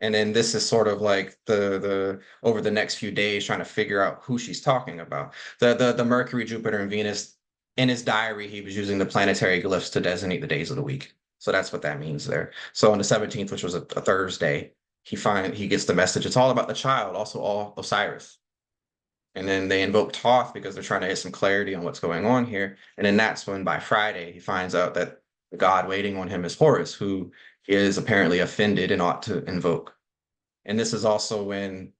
And then this is sort of like the over the next few days trying to figure out who she's talking about. The Mercury, Jupiter, and Venus, in his diary, he was using the planetary glyphs to designate the days of the week. So that's what that means there. So on the 17th, which was a Thursday, he gets the message. It's all about the child, also all Osiris. And then they invoke Thoth because they're trying to get some clarity on what's going on here. And then that's when by Friday he finds out that the god waiting on him is Horus, who is apparently offended and ought to invoke. And this is also when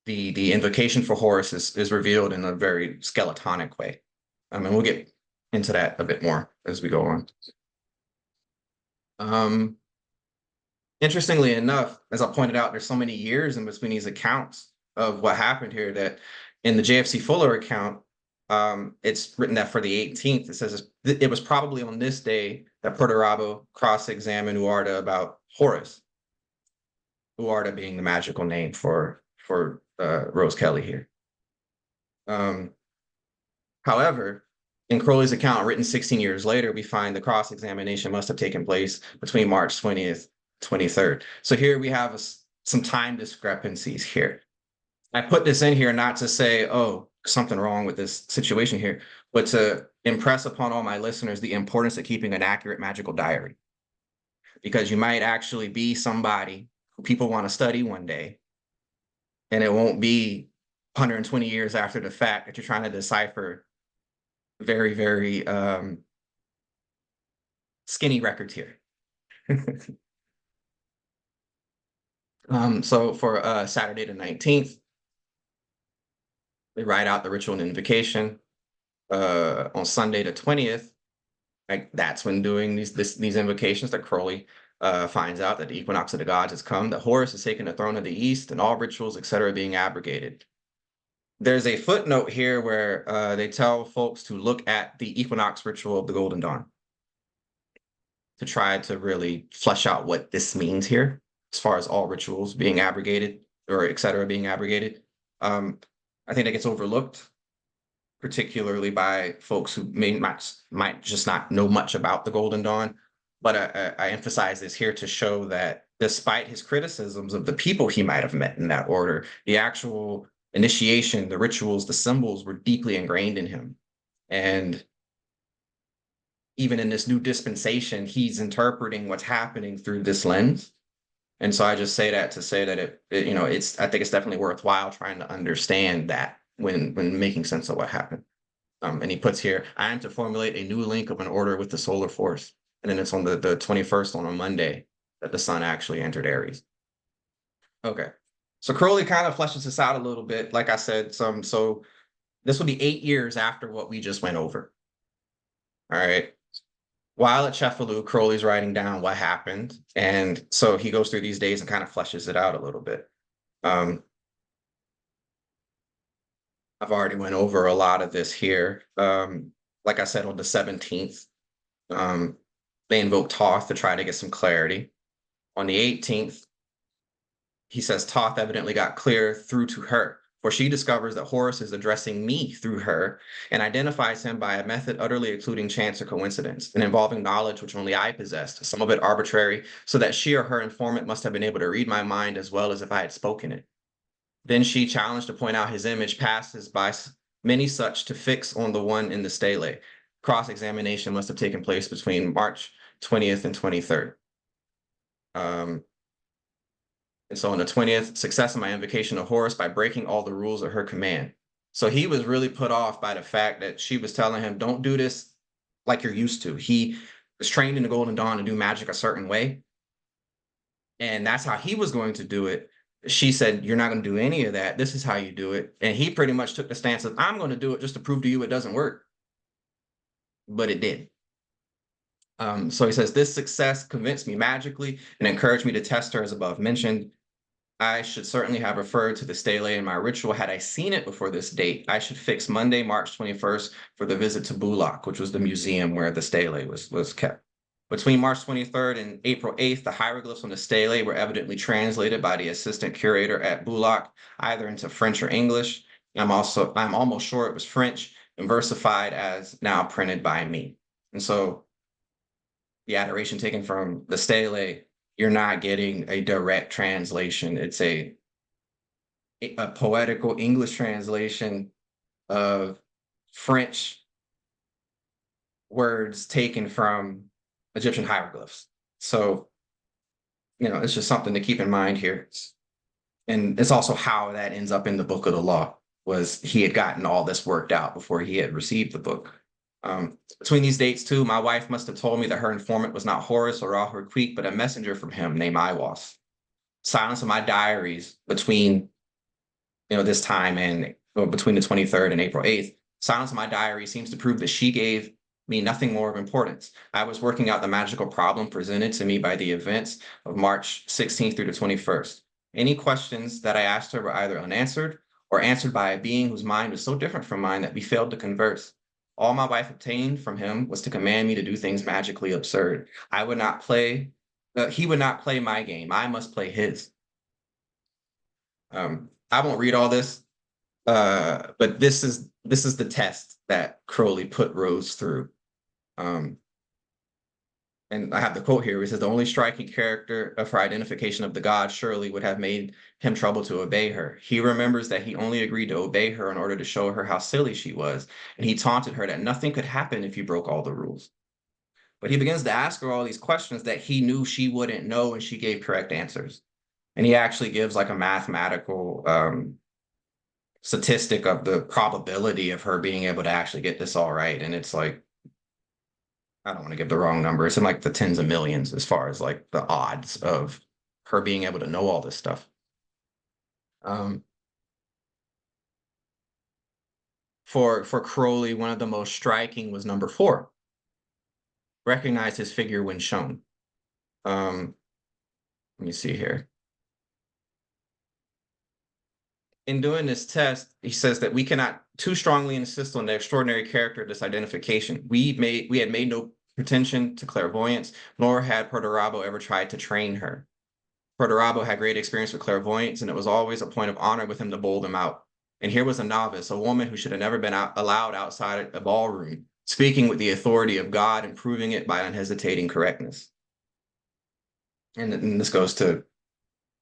the invocation for Horus is revealed in a very skeletonic way. I mean, we'll get into that a bit more as we go on. Interestingly enough, as I pointed out, there's so many years in between these accounts of what happened here that in the JFC Fuller account, it's written that for the 18th, it says it was probably on this day that Porto cross-examined Uarda about Horus. Uarda being the magical name for Rose Kelly here. However, in Crowley's account, written 16 years later, we find the cross-examination must have taken place between March 20th, 23rd. So here we have some time discrepancies here. I put this in here not to say, oh, something wrong with this situation here, but to impress upon all my listeners the importance of keeping an accurate magical diary. Because you might actually be somebody who people want to study one day, and it won't be 120 years after the fact that you're trying to decipher very, very skinny records here. So for Saturday the 19th, they write out the ritual and invocation. On Sunday the 20th, like that's when doing these invocations that Crowley finds out that the equinox of the gods has come, that Horus has taken the throne of the East, and all rituals, etc., are being abrogated. There's a footnote here where they tell folks to look at the equinox ritual of the Golden Dawn to try to really flesh out what this means here, as far as all rituals being abrogated or etc. being abrogated. I think that gets overlooked, particularly by folks who might just not know much about the Golden Dawn. But I emphasize this here to show that despite his criticisms of the people he might have met in that order, the actual initiation, the rituals, the symbols were deeply ingrained in him. And even in this new dispensation, he's interpreting what's happening through this lens. And so I just say that to say that I think it's definitely worthwhile trying to understand that when making sense of what happened. And he puts here, I am to formulate a new link of an order with the solar force. And then it's on the 21st on a Monday that the sun actually entered Aries. Okay. So Crowley kind of fleshes this out a little bit. Like I said, so this will be 8 years after what we just went over. All right. While at Cefalù, Crowley's writing down what happened. And so he goes through these days and kind of fleshes it out a little bit. I've already went over a lot of this here. Like I said, on the 17th, they invoke Thoth to try to get some clarity. On the 18th, he says Thoth evidently got clear through to her, for she discovers that Horus is addressing me through her and identifies him by a method utterly excluding chance or coincidence and involving knowledge which only I possessed, some of it arbitrary, so that she or her informant must have been able to read my mind as well as if I had spoken it. Then she, challenged to point out his image, passes by many such to fix on the one in the stele. Cross-examination must have taken place between March 20th and 23rd. And so on the 20th, success in my invocation of Horus by breaking all the rules of her command. So he was really put off by the fact that she was telling him, don't do this like you're used to. He was trained in the Golden Dawn to do magic a certain way. And that's how he was going to do it. She said, you're not going to do any of that. This is how you do it. And he pretty much took the stance of, I'm going to do it just to prove to you it doesn't work. But it did. So he says, this success convinced me magically and encouraged me to test her as above mentioned. I should certainly have referred to the stele in my ritual. Had I seen it before this date, I should fix Monday, March 21st for the visit to Bulak, which was the museum where the stele was kept. Between March 23rd and April 8th, the hieroglyphs on the stele were evidently translated by the assistant curator at Bulak, either into French or English. I'm almost sure it was French and versified as now printed by me. And so the adoration taken from the stele you're not getting a direct translation. It's a poetical English translation of French words taken from Egyptian hieroglyphs. So, it's just something to keep in mind here. And it's also how that ends up in the book of the law, was he had gotten all this worked out before he had received the book. Between these dates too, my wife must have told me that her informant was not Horus or Ra-Hoor-Queek, but a messenger from him named Iwas. Silence of my diaries between this time and between the 23rd and April 8th, silence of my diary seems to prove that she gave me nothing more of importance. I was working out the magical problem presented to me by the events of March 16th through the 21st. Any questions that I asked her were either unanswered or answered by a being whose mind was so different from mine that we failed to converse. All my wife obtained from him was to command me to do things magically absurd. I would not play, he would not play my game. I must play his. I won't read all this, but this is the test that Crowley put Rose through. And I have the quote here. It says, the only striking character of her identification of the god surely would have made him trouble to obey her. He remembers that he only agreed to obey her in order to show her how silly she was. And he taunted her that nothing could happen if you broke all the rules. But he begins to ask her all these questions that he knew she wouldn't know, and she gave correct answers. And he actually gives like a mathematical statistic of the probability of her being able to actually get this all right. And it's like, I don't want to give the wrong number. It's in like the tens of millions as far as like the odds of her being able to know all this stuff. For Crowley, one of the most striking was number 4. Recognize his figure when shown. Let me see here. In doing this test, he says that we cannot too strongly insist on the extraordinary character of this identification. We had made no pretension to clairvoyance, nor had Perdurabo ever tried to train her. Perdurabo had great experience with clairvoyance, and it was always a point of honor with him to bowl them out. And here was a novice, a woman who should have never been allowed outside a ballroom, speaking with the authority of God and proving it by unhesitating correctness. And this goes to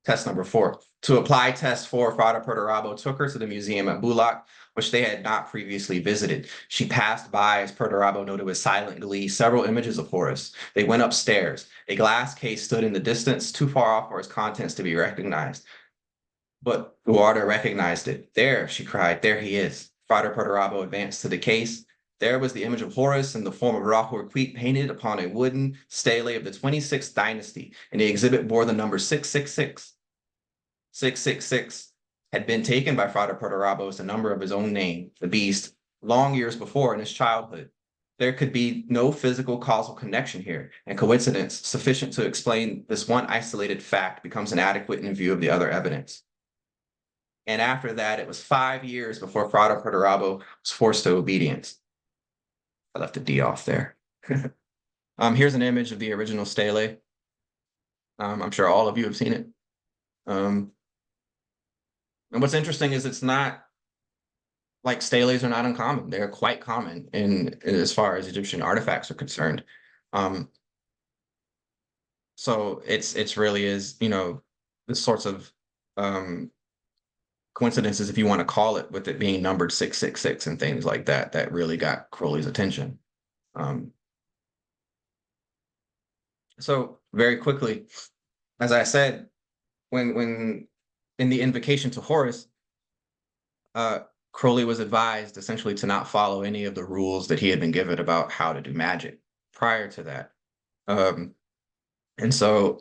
test number 4. To apply test 4, Frada Perdurabo took her to the museum at Bulak, which they had not previously visited. She passed by, as Perdurabo noted with silent glee, several images of Horus. They went upstairs. A glass case stood in the distance, too far off for its contents to be recognized. But Guarda recognized it. There, she cried, there he is. Frada Perdurabo advanced to the case. There was the image of Horus in the form of Ra-Hoor-Queek painted upon a wooden stele of the 26th dynasty, and the exhibit bore the number 666. 666 had been taken by Frada Perdurabo as the number of his own name, the beast, long years before in his childhood. There could be no physical causal connection here, and coincidence sufficient to explain this one isolated fact becomes inadequate in view of the other evidence. And after that, it was 5 years before Frada Perdurabo was forced to obedience. I left a D off there. Here's an image of the original stele. I'm sure all of you have seen it. And what's interesting is it's not like steles are not uncommon. They're quite common in as far as Egyptian artifacts are concerned. So it's really is, the sorts of coincidences, if you want to call it, with it being numbered 666 and things like that, that really got Crowley's attention. So very quickly, as I said, when in the invocation to Horus, Crowley was advised essentially to not follow any of the rules that he had been given about how to do magic prior to that. And so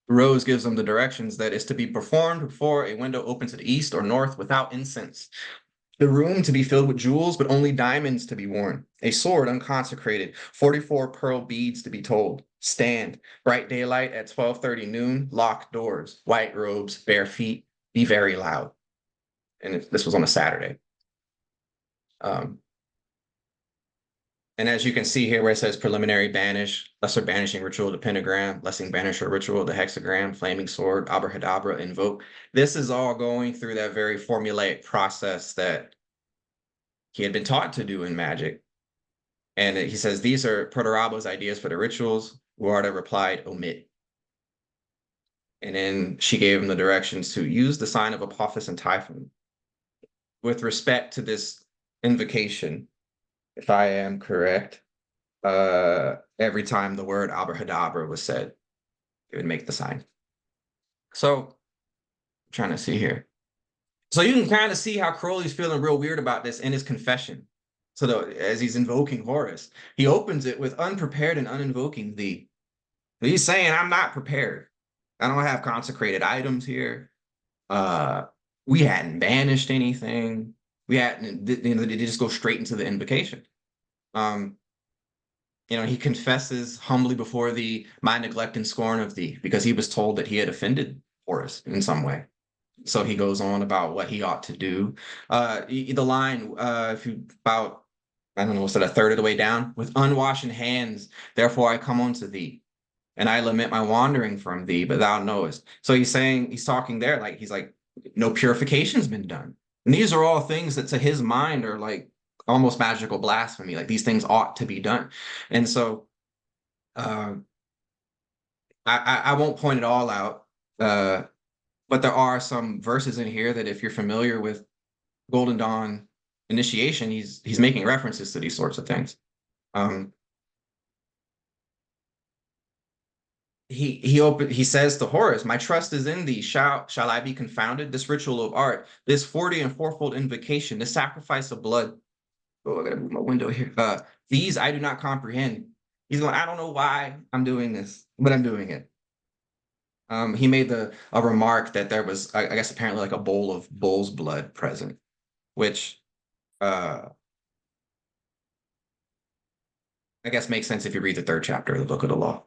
Rose gives him the directions that is to be performed before a window open to the east or north without incense. The room to be filled with jewels, but only diamonds to be worn. A sword unconsecrated, 44 pearl beads to be told. Stand, bright daylight at 12:30 noon, locked doors, white robes, bare feet, be very loud. And this was on a Saturday. And as you can see here where it says preliminary banish, lesser banishing ritual, the pentagram, blessing banisher ritual, the hexagram, flaming sword, abracadabra, invoke. This is all going through that very formulaic process that he had been taught to do in magic. And he says, these are Perdurabo's ideas for the rituals. Guarda replied, omit. And then she gave him the directions to use the sign of Apophis and Typhon. With respect to this invocation, if I am correct, every time the word abracadabra was said, it would make the sign. So I'm trying to see here. So you can kind of see how Crowley's feeling real weird about this in his confession. So as he's invoking Horus, he opens it with unprepared and uninvoking thee. He's saying, I'm not prepared. I don't have consecrated items here. Uh, we hadn't banished anything. We hadn't, they just go straight into the invocation. He confesses humbly before thee my neglect and scorn of thee, because he was told that he had offended Horus in some way. So he goes on about what he ought to do. The line, if you about, I don't know, what's that, a third of the way down? With unwashen hands, therefore I come unto thee, and I lament my wandering from thee, but thou knowest. So he's talking there, like, he's like, no purification's been done. And these are all things that to his mind are like almost magical blasphemy. Like these things ought to be done. And so uh, I won't point it all out. But there are some verses in here that if you're familiar with Golden Dawn initiation, he's making references to these sorts of things. He says to Horus, my trust is in thee. Shall I be confounded? This ritual of art, this 40 and fourfold invocation, this sacrifice of blood. Oh, I gotta move my window here. These I do not comprehend. He's going, I don't know why I'm doing this, but I'm doing it. He made a remark that there was, I guess, apparently like a bowl of bull's blood present, which I guess makes sense if you read the third chapter of the Book of the Law.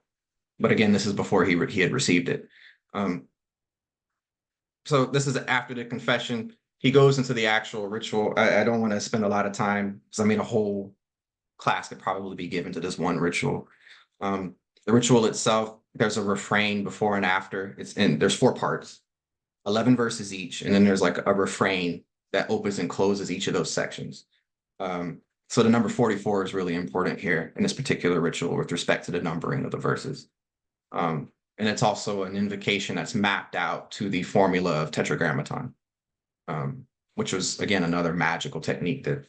But again, this is before he had received it. So this is after the confession. He goes into the actual ritual. I don't want to spend a lot of time because I mean a whole class could probably be given to this one ritual. The ritual itself, there's a refrain before and after. There's 4 parts, 11 verses each, and then there's like a refrain that opens and closes each of those sections. So the number 44 is really important here in this particular ritual with respect to the numbering of the verses. And it's also an invocation that's mapped out to the formula of tetragrammaton, which was, again, another magical technique that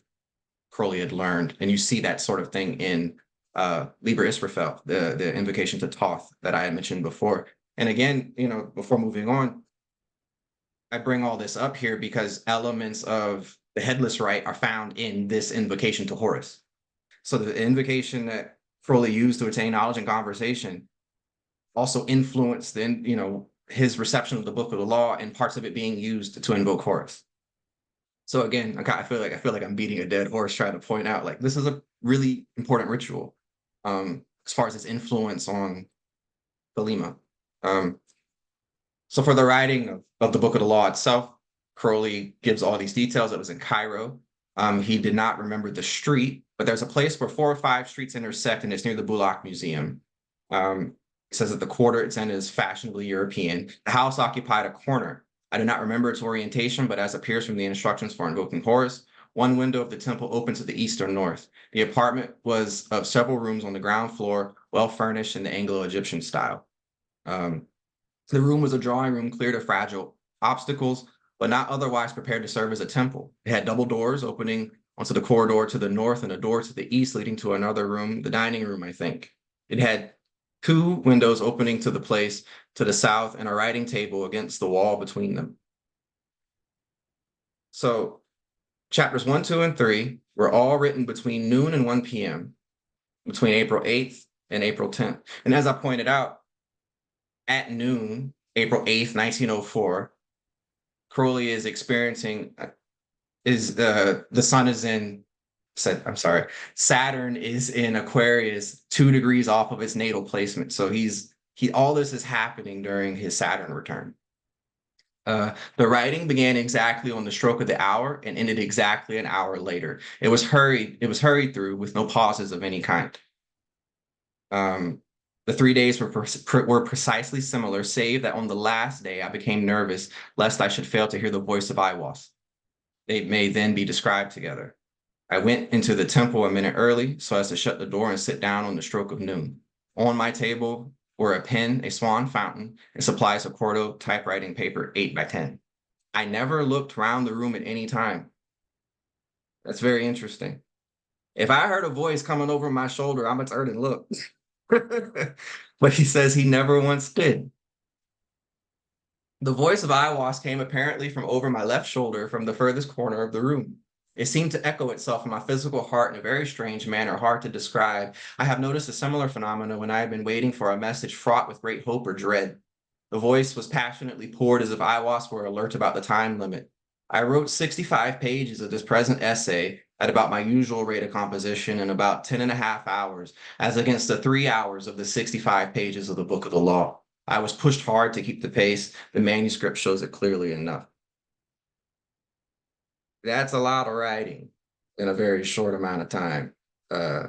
Crowley had learned. And you see that sort of thing in Liber Israfel, the invocation to Thoth that I had mentioned before. And again, before moving on, I bring all this up here because elements of the headless rite are found in this invocation to Horus. So the invocation that Crowley used to attain knowledge and conversation also influenced his reception of the Book of the Law and parts of it being used to invoke Horus. So again, I feel like I'm beating a dead horse trying to point out like this is a really important ritual as far as its influence on Thelema. So for the writing of the Book of the Law itself, Crowley gives all these details. It was in Cairo. He did not remember the street, but there's a place where 4 or 5 streets intersect, and it's near the Bulak Museum. It says that the quarter it's in is fashionably European. The house occupied a corner. I do not remember its orientation, but as appears from the instructions for invoking Horus, one window of the temple opened to the east or north. The apartment was of several rooms on the ground floor, well furnished in the Anglo-Egyptian style. The room was a drawing room cleared of fragile obstacles, but not otherwise prepared to serve as a temple. It had double doors opening onto the corridor to the north and a door to the east leading to another room, the dining room, I think. It had 2 windows opening to the place to the south and a writing table against the wall between them. So chapters 1, 2, and 3 were all written between noon and 1 p.m., between April 8th and April 10th. And as I pointed out, at noon, April 8th, 1904, Crowley is experiencing, the sun is in, Saturn is in Aquarius, 2 degrees off of its natal placement. So all this is happening during his Saturn return. The writing began exactly on the stroke of the hour and ended exactly an hour later. It was hurried through with no pauses of any kind. The 3 days were precisely similar, save that on the last day I became nervous lest I should fail to hear the voice of Aiwass. They may then be described together. I went into the temple a minute early so as to shut the door and sit down on the stroke of noon. On my table, or a pen, a swan fountain, and supplies of quarto typewriting paper 8 by 10. I never looked round the room at any time. That's very interesting. If I heard a voice coming over my shoulder, I'm gonna turn and look. But he says he never once did. The voice of Aiwass came apparently from over my left shoulder from the furthest corner of the room. It seemed to echo itself in my physical heart in a very strange manner, hard to describe. I have noticed a similar phenomenon when I have been waiting for a message fraught with great hope or dread. The voice was passionately poured as if Aiwass were alert about the time limit. I wrote 65 pages of this present essay at about my usual rate of composition in about 10 and a half hours, as against the 3 hours of the 65 pages of the Book of the Law. I was pushed hard to keep the pace. The manuscript shows it clearly enough. That's a lot of writing in a very short amount of time. Uh,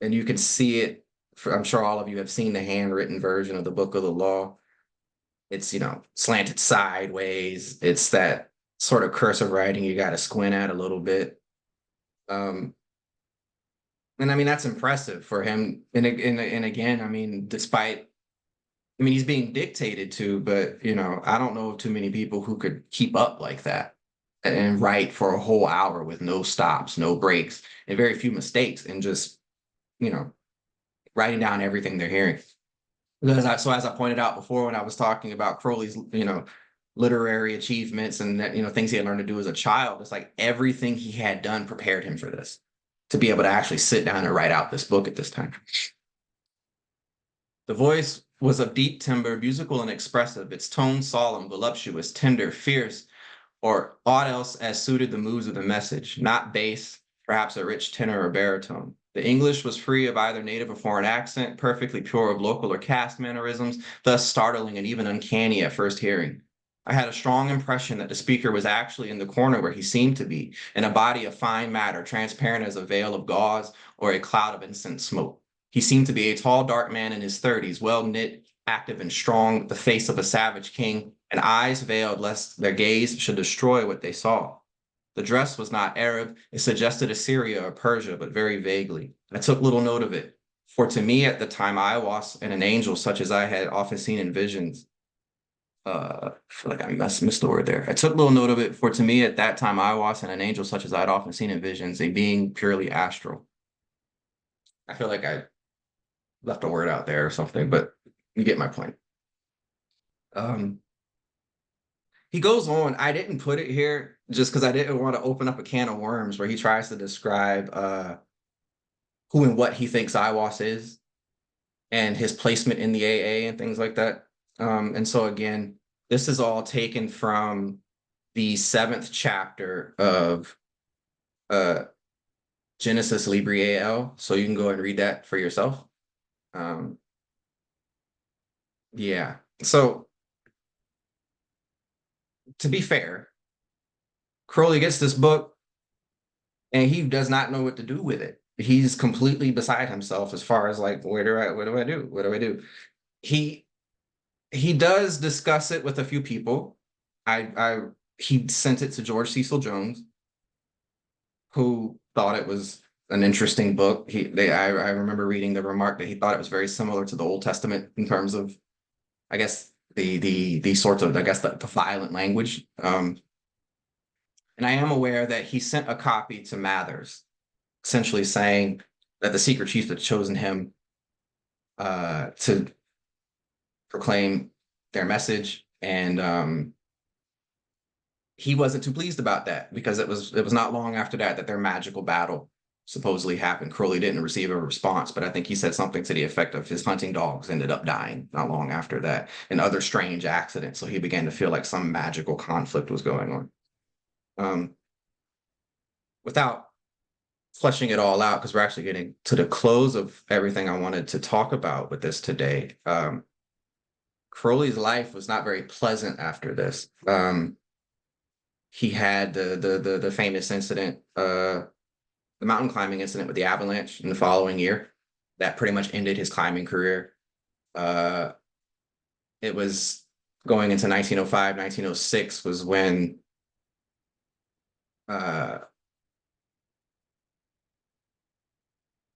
and you can see it. I'm sure all of you have seen the handwritten version of the Book of the Law. It's, slanted sideways. It's that sort of cursive writing you got to squint at a little bit. And I mean, that's impressive for him. And again, I mean, he's being dictated to, but I don't know of too many people who could keep up like that and write for a whole hour with no stops, no breaks, and very few mistakes, and just you know writing down everything they're hearing. So as I pointed out before, when I was talking about Crowley's literary achievements and that things he had learned to do as a child, it's like everything he had done prepared him for this, to be able to actually sit down and write out this book at this time. The voice was of deep timbre, musical and expressive, its tone solemn, voluptuous, tender, fierce, or aught else as suited the moods of the message, not bass, perhaps a rich tenor or baritone. The English was free of either native or foreign accent, perfectly pure of local or caste mannerisms, thus startling and even uncanny at first hearing. I had a strong impression that the speaker was actually in the corner where he seemed to be, in a body of fine matter, transparent as a veil of gauze or a cloud of incense smoke. He seemed to be a tall, dark man in his 30s, well knit, active and strong, the face of a savage king, and eyes veiled lest their gaze should destroy what they saw. The dress was not Arab. It suggested Assyria or Persia, but very vaguely. I took little note of it, for to me at the time I was an angel such as I had often seen in visions. I feel like I missed the word there. I took little note of it, for to me at that time I was an angel such as I'd often seen in visions, a being purely astral. I feel like I left a word out there or something, but you get my point. He goes on. I didn't put it here just because I didn't want to open up a can of worms where he tries to describe who and what he thinks Iwas is and his placement in the AA and things like that. And so again, this is all taken from the 7th chapter of Genesis Libri AL. So you can go and read that for yourself. Yeah. So to be fair, Crowley gets this book and he does not know what to do with it. He's completely beside himself as far as like, what do I do? He does discuss it with a few people. He sent it to George Cecil Jones, who thought it was an interesting book. I remember reading the remark that he thought it was very similar to the Old Testament in terms of, I guess, the sorts of, I guess, the violent language. And I am aware that he sent a copy to Mathers, essentially saying that the secret chief had chosen him to proclaim their message, and he wasn't too pleased about that because it was not long after that their magical battle supposedly happened. Crowley didn't receive a response, but I think he said something to the effect of his hunting dogs ended up dying not long after that, and other strange accidents. So he began to feel like some magical conflict was going on. Without fleshing it all out, because we're actually getting to the close of everything I wanted to talk about with this today. Crowley's life was not very pleasant after this. He had the famous incident, the mountain climbing incident with the avalanche in the following year. That pretty much ended his climbing career. It was going into 1905, 1906 was when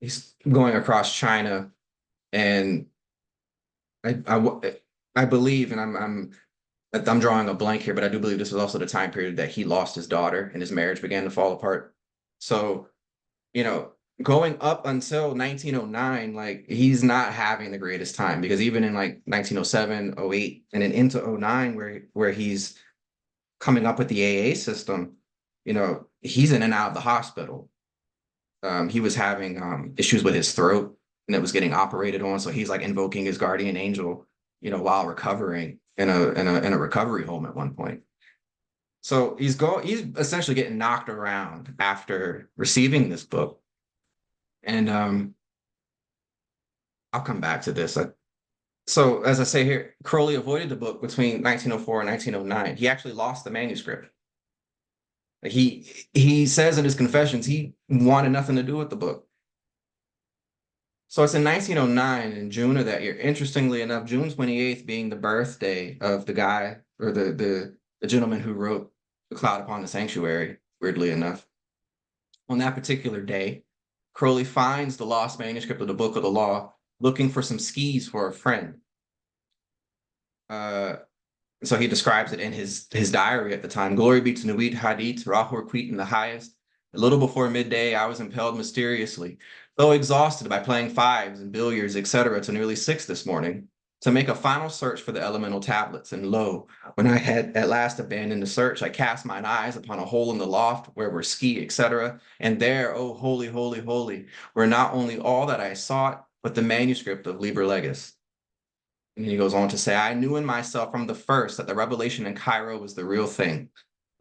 he's going across China, and I believe, and I'm drawing a blank here, but I do believe this was also the time period that he lost his daughter and his marriage began to fall apart. So, you know, going up until 1909, like he's not having the greatest time, because even in like 1907, '08, and then into '09, where he's coming up with the AA system, he's in and out of the hospital. He was having issues with his throat, and it was getting operated on. So he's like invoking his guardian angel, while recovering in a recovery home at one point. So he's essentially getting knocked around after receiving this book. And I'll come back to this. So as I say here, Crowley avoided the book between 1904 and 1909. He actually lost the manuscript. He says in his confessions he wanted nothing to do with the book. So it's in 1909, in June of that year. Interestingly enough, June 28th being the birthday of the guy, or the gentleman who wrote The Cloud Upon the Sanctuary, weirdly enough. On that particular day, Crowley finds the lost manuscript of the Book of the Law, looking for some skis for a friend. So he describes it in his diary at the time. Glory be to Nuit Hadith, Rahur Quit in the highest. A little before midday, I was impelled mysteriously, though exhausted by playing fives and billiards, etc., to nearly 6 this morning, to make a final search for the elemental tablets. And lo, when I had at last abandoned the search, I cast mine eyes upon a hole in the loft where were ski, etc. And there, oh, holy, holy, holy, were not only all that I sought, but the manuscript of Liber Legis. And he goes on to say, I knew in myself from the first that the revelation in Cairo was the real thing.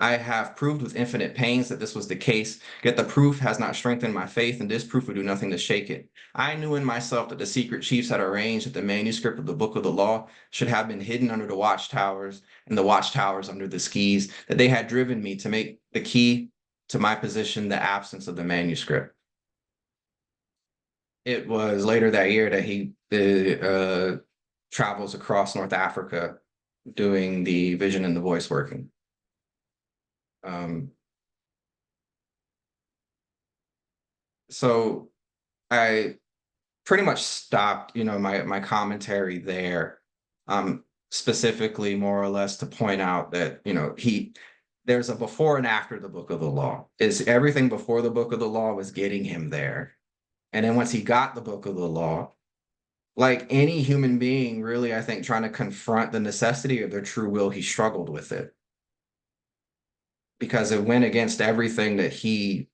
I have proved with infinite pains that this was the case, yet the proof has not strengthened my faith, and this proof would do nothing to shake it. I knew in myself that the secret chiefs had arranged that the manuscript of the Book of the Law should have been hidden under the watchtowers, and the watchtowers under the skis, that they had driven me to make the key to my position the absence of the manuscript. It was later that year that he travels across North Africa doing the vision and the voice working. So I pretty much stopped, my commentary there, specifically more or less to point out that, there's a before and after the Book of the Law. Is everything before the Book of the Law was getting him there. And then once he got the Book of the Law, like any human being, really, I think, trying to confront the necessity of their true will, he struggled with it. Because it went against everything that he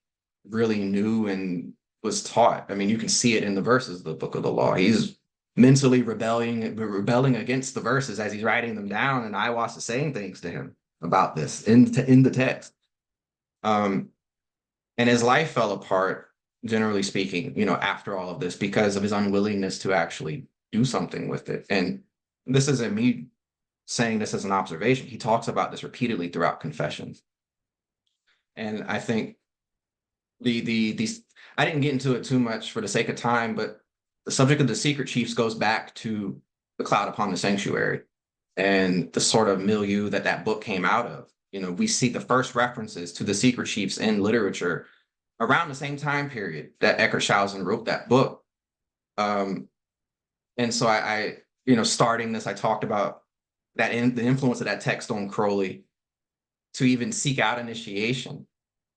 really knew and was taught. I mean, you can see it in the verses of the Book of the Law. He's mentally rebelling against the verses as he's writing them down, and Ayahuasca is saying things to him about this in the text. And his life fell apart, generally speaking, after all of this, because of his unwillingness to actually do something with it. And this isn't me saying this as an observation. He talks about this repeatedly throughout Confessions. And I think I didn't get into it too much for the sake of time, but the subject of the secret chiefs goes back to The Cloud Upon the Sanctuary and the sort of milieu that book came out of. We see the first references to the secret chiefs in literature around the same time period that Eckartshausen wrote that book. And so I starting this, I talked about the influence of that text on Crowley to even seek out initiation.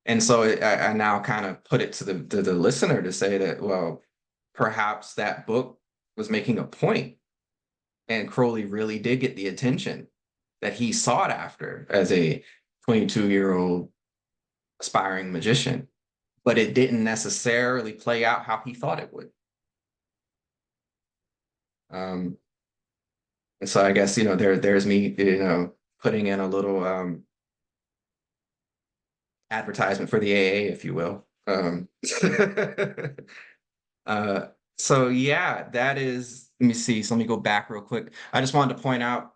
And so I now kind of put it to the listener to say that, well, perhaps that book was making a point, and Crowley really did get the attention that he sought after as a 22-year-old aspiring magician, but it didn't necessarily play out how he thought it would. And so I guess, there's me, putting in a little advertisement for the AA, if you will. So yeah, that is, let me see. So let me go back real quick. I just wanted to point out,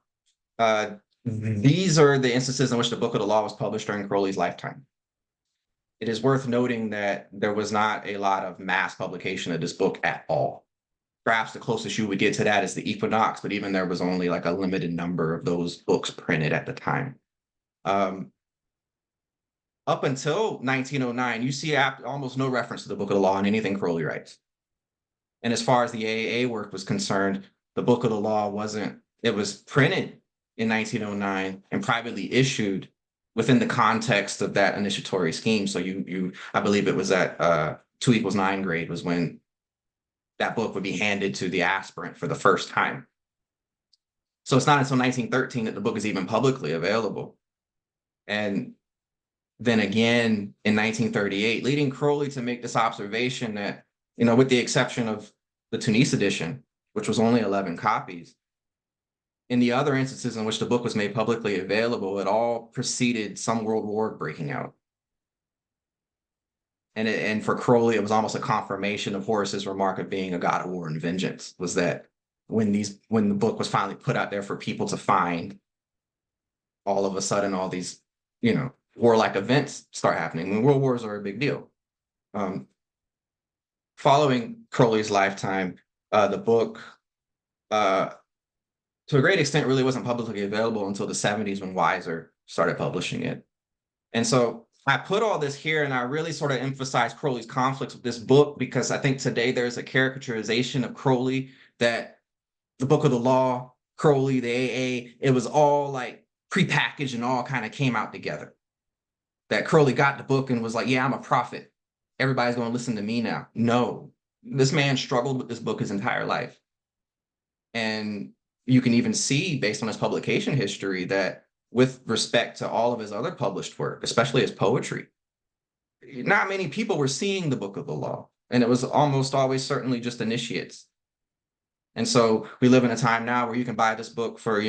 these are the instances in which the Book of the Law was published during Crowley's lifetime. It is worth noting that there was not a lot of mass publication of this book at all. Perhaps the closest you would get to that is the Equinox, but even there was only like a limited number of those books printed at the time. Up until 1909, you see almost no reference to the Book of the Law in anything Crowley writes. And as far as the AA work was concerned, the Book of the Law wasn't, it was printed in 1909 and privately issued within the context of that initiatory scheme. So I believe it was at 2 = 9 grade was when that book would be handed to the aspirant for the first time. So it's not until 1913 that the book is even publicly available. And then again in 1938, leading Crowley to make this observation that, with the exception of the Tunis edition, which was only 11 copies, in the other instances in which the book was made publicly available, it all preceded some world war breaking out. And for Crowley, it was almost a confirmation of Horus's remark of being a god of war and vengeance, was that when the book was finally put out there for people to find, all of a sudden all these, warlike events start happening. When world wars are a big deal. Following Crowley's lifetime, the book, to a great extent, really wasn't publicly available until the 70s when Weiser started publishing it. And so I put all this here and I really sort of emphasize Crowley's conflicts with this book because I think today there's a caricaturization of Crowley that the Book of the Law, Crowley, the AA, it was all like prepackaged and all kind of came out together. That Crowley got the book and was like, yeah, I'm a prophet. Everybody's going to listen to me now. No, this man struggled with this book his entire life. And you can even see, based on his publication history, that with respect to all of his other published work, especially his poetry, not many people were seeing the Book of the Law. And it was almost always certainly just initiates. And so we live in a time now where you can buy this book for,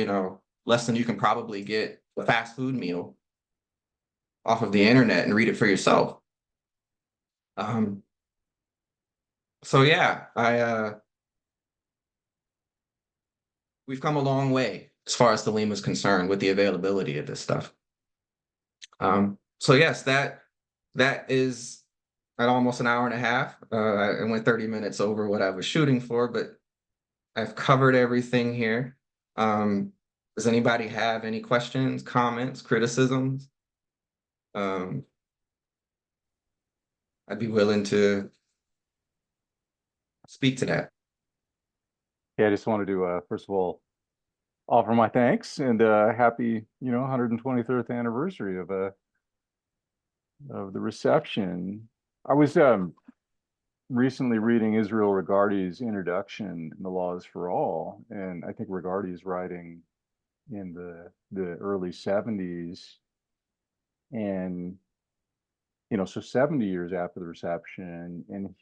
less than you can probably get a fast food meal off of the internet and read it for yourself. So yeah, we've come a long way as far as Thelema is concerned with the availability of this stuff. So yes, that is at almost an hour and a half. I went 30 minutes over what I was shooting for, but I've covered everything here. Does anybody have any questions, comments, criticisms? I'd be willing to speak to that. Yeah, I just wanted to, first of all, offer my thanks and happy, 123rd anniversary of the reception. I was recently reading Israel Regardie's introduction in The Laws for All, and I think Regardie is writing in the early 70s, and so 70 years after the reception, and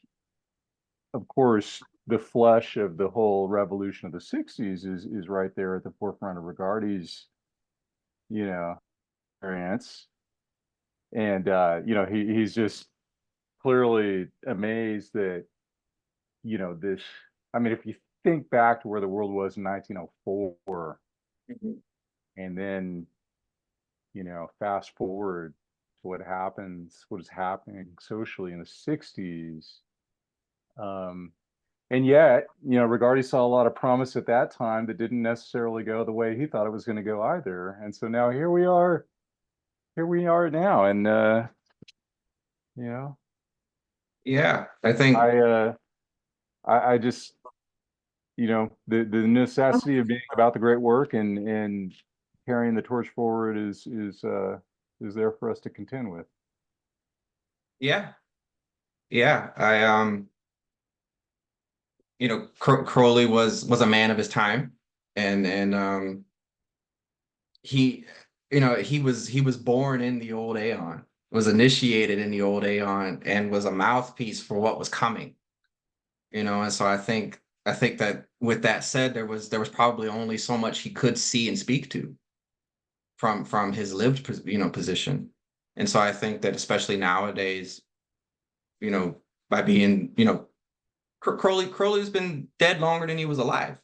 of course the flesh of the whole revolution of the 60s is right there at the forefront of Regardie's experience. And he's just clearly amazed that this, I mean, if you think back to where the world was in 1904, and then fast forward to what is happening socially in the 60s, and yet Regardie saw a lot of promise at that time that didn't necessarily go the way he thought it was going to go either. And so now here we are now, and Yeah, I think I just the necessity of being about the great work and carrying the torch forward is there for us to contend with. Yeah, I Crowley was a man of his time, and he was born in the old Aeon, was initiated in the old Aeon, and was a mouthpiece for what was coming. And so I think that with that said, there was probably only so much he could see and speak to from his lived position. And so I think that especially nowadays, by being, Crowley's been dead longer than he was alive.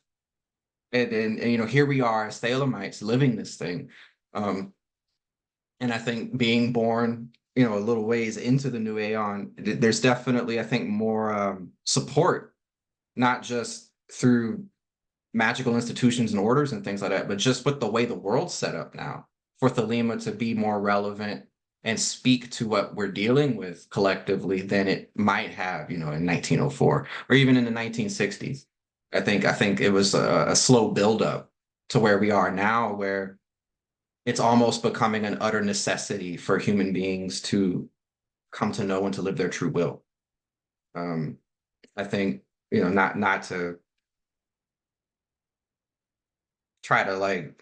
And here we are as Thelemites living this thing. And I think being born, a little ways into the new Aeon, there's definitely, I think, more support, not just through magical institutions and orders and things like that, but just with the way the world's set up now, for Thelema to be more relevant and speak to what we're dealing with collectively than it might have, in 1904 or even in the 1960s. I think it was a slow buildup to where we are now, where it's almost becoming an utter necessity for human beings to come to know and to live their true will. Um, I think, not to try to, like,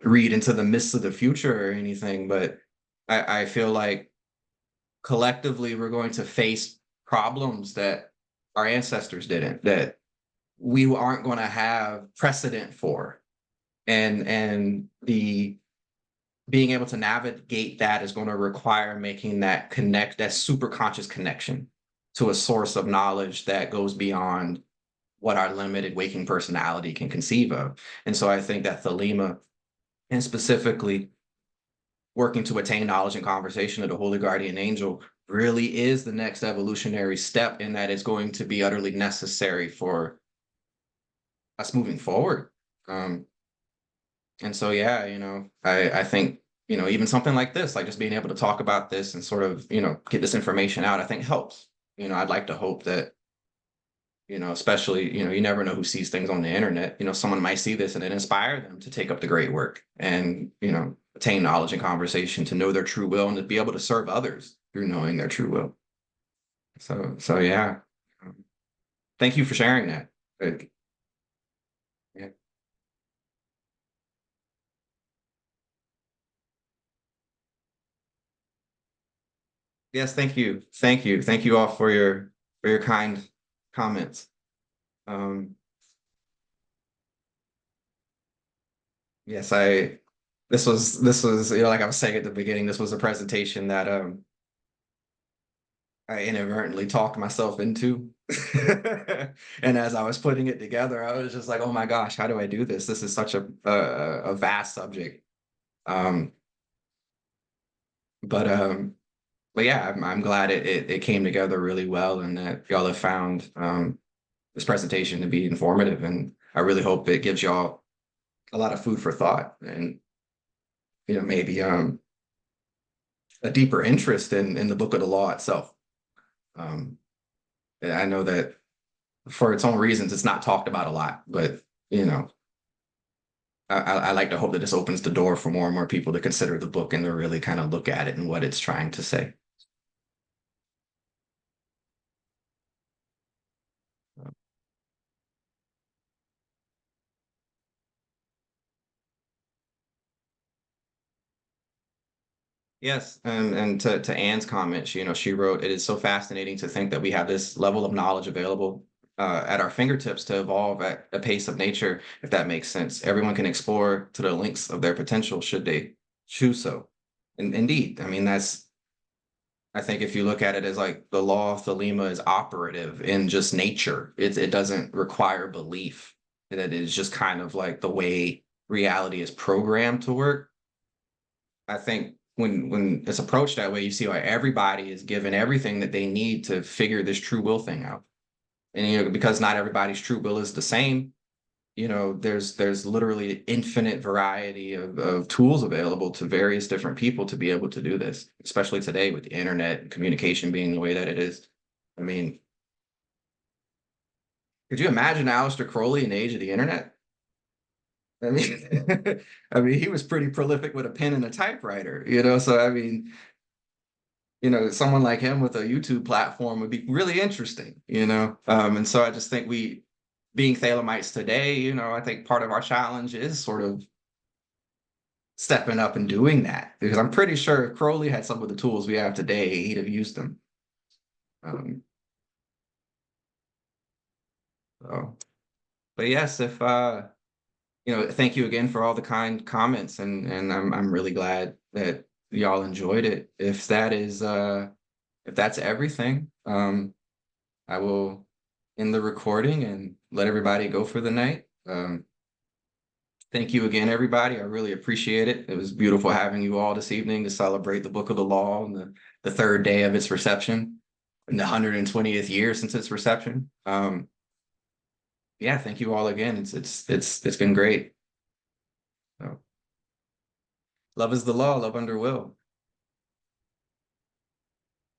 read into the mists of the future or anything, but I feel like collectively we're going to face problems that our ancestors didn't, that we aren't going to have precedent for. And the being able to navigate that is going to require making that super conscious connection to a source of knowledge that goes beyond what our limited waking personality can conceive of. And so I think that Thelema, and specifically working to attain knowledge and conversation of the Holy Guardian Angel, really is the next evolutionary step, in that it's going to be utterly necessary for us moving forward. Um, and so, yeah, I think, even something like this, like just being able to talk about this and sort of, get this information out, I think helps. I'd like to hope that, especially, you never know who sees things on the internet. Someone might see this and it inspire them to take up the great work and, attain knowledge and conversation, to know their true will and to be able to serve others through knowing their true will. So yeah. Thank you for sharing that. Like, yeah. Yes, thank you. Thank you. Thank you all for your kind comments. Um, yes, this was, like I was saying at the beginning, this was a presentation that I inadvertently talked myself into. And as I was putting it together, I was just like, oh my gosh, how do I do this? This is such a vast subject. Um, but um, but yeah, I'm glad it came together really well, and that y'all have found this presentation to be informative. And I really hope it gives y'all a lot of food for thought, and maybe a deeper interest in the book of the law itself. Um, I know that for its own reasons, it's not talked about a lot, but you know, I like to hope that this opens the door for more and more people to consider the book and to really kind of look at it and what it's trying to say. Yes, and to Anne's comment, she wrote, "It is so fascinating to think that we have this level of knowledge available at our fingertips to evolve at a pace of nature, if that makes sense. Everyone can explore to the links of their potential should they choose so." And indeed, I mean, I think if you look at it as like the law of Thelema is operative in just nature, it doesn't require belief. That it is just kind of like the way reality is programmed to work. I think when it's approached that way, you see like everybody is given everything that they need to figure this true will thing out. And because not everybody's true will is the same, there's literally infinite variety of tools available to various different people to be able to do this, especially today with the internet and communication being the way that it is. I mean, could you imagine Aleister Crowley in the age of the internet? I mean, I mean, he was pretty prolific with a pen and a typewriter, So I mean, someone like him with a YouTube platform would be really interesting, And so I just think being Thelemites today, I think part of our challenge is sort of stepping up and doing that, because I'm pretty sure if Crowley had some of the tools we have today, he'd have used them. Um, so, but yes, if thank you again for all the kind comments, and I'm really glad that y'all enjoyed it. If that's everything, I will end the recording and let everybody go for the night. Thank you again, everybody. I really appreciate it. It was beautiful having you all this evening to celebrate the Book of the Law and the third day of its reception and the 120th year since its reception. Yeah, thank you all again. It's been great. So, love is the law, love under will.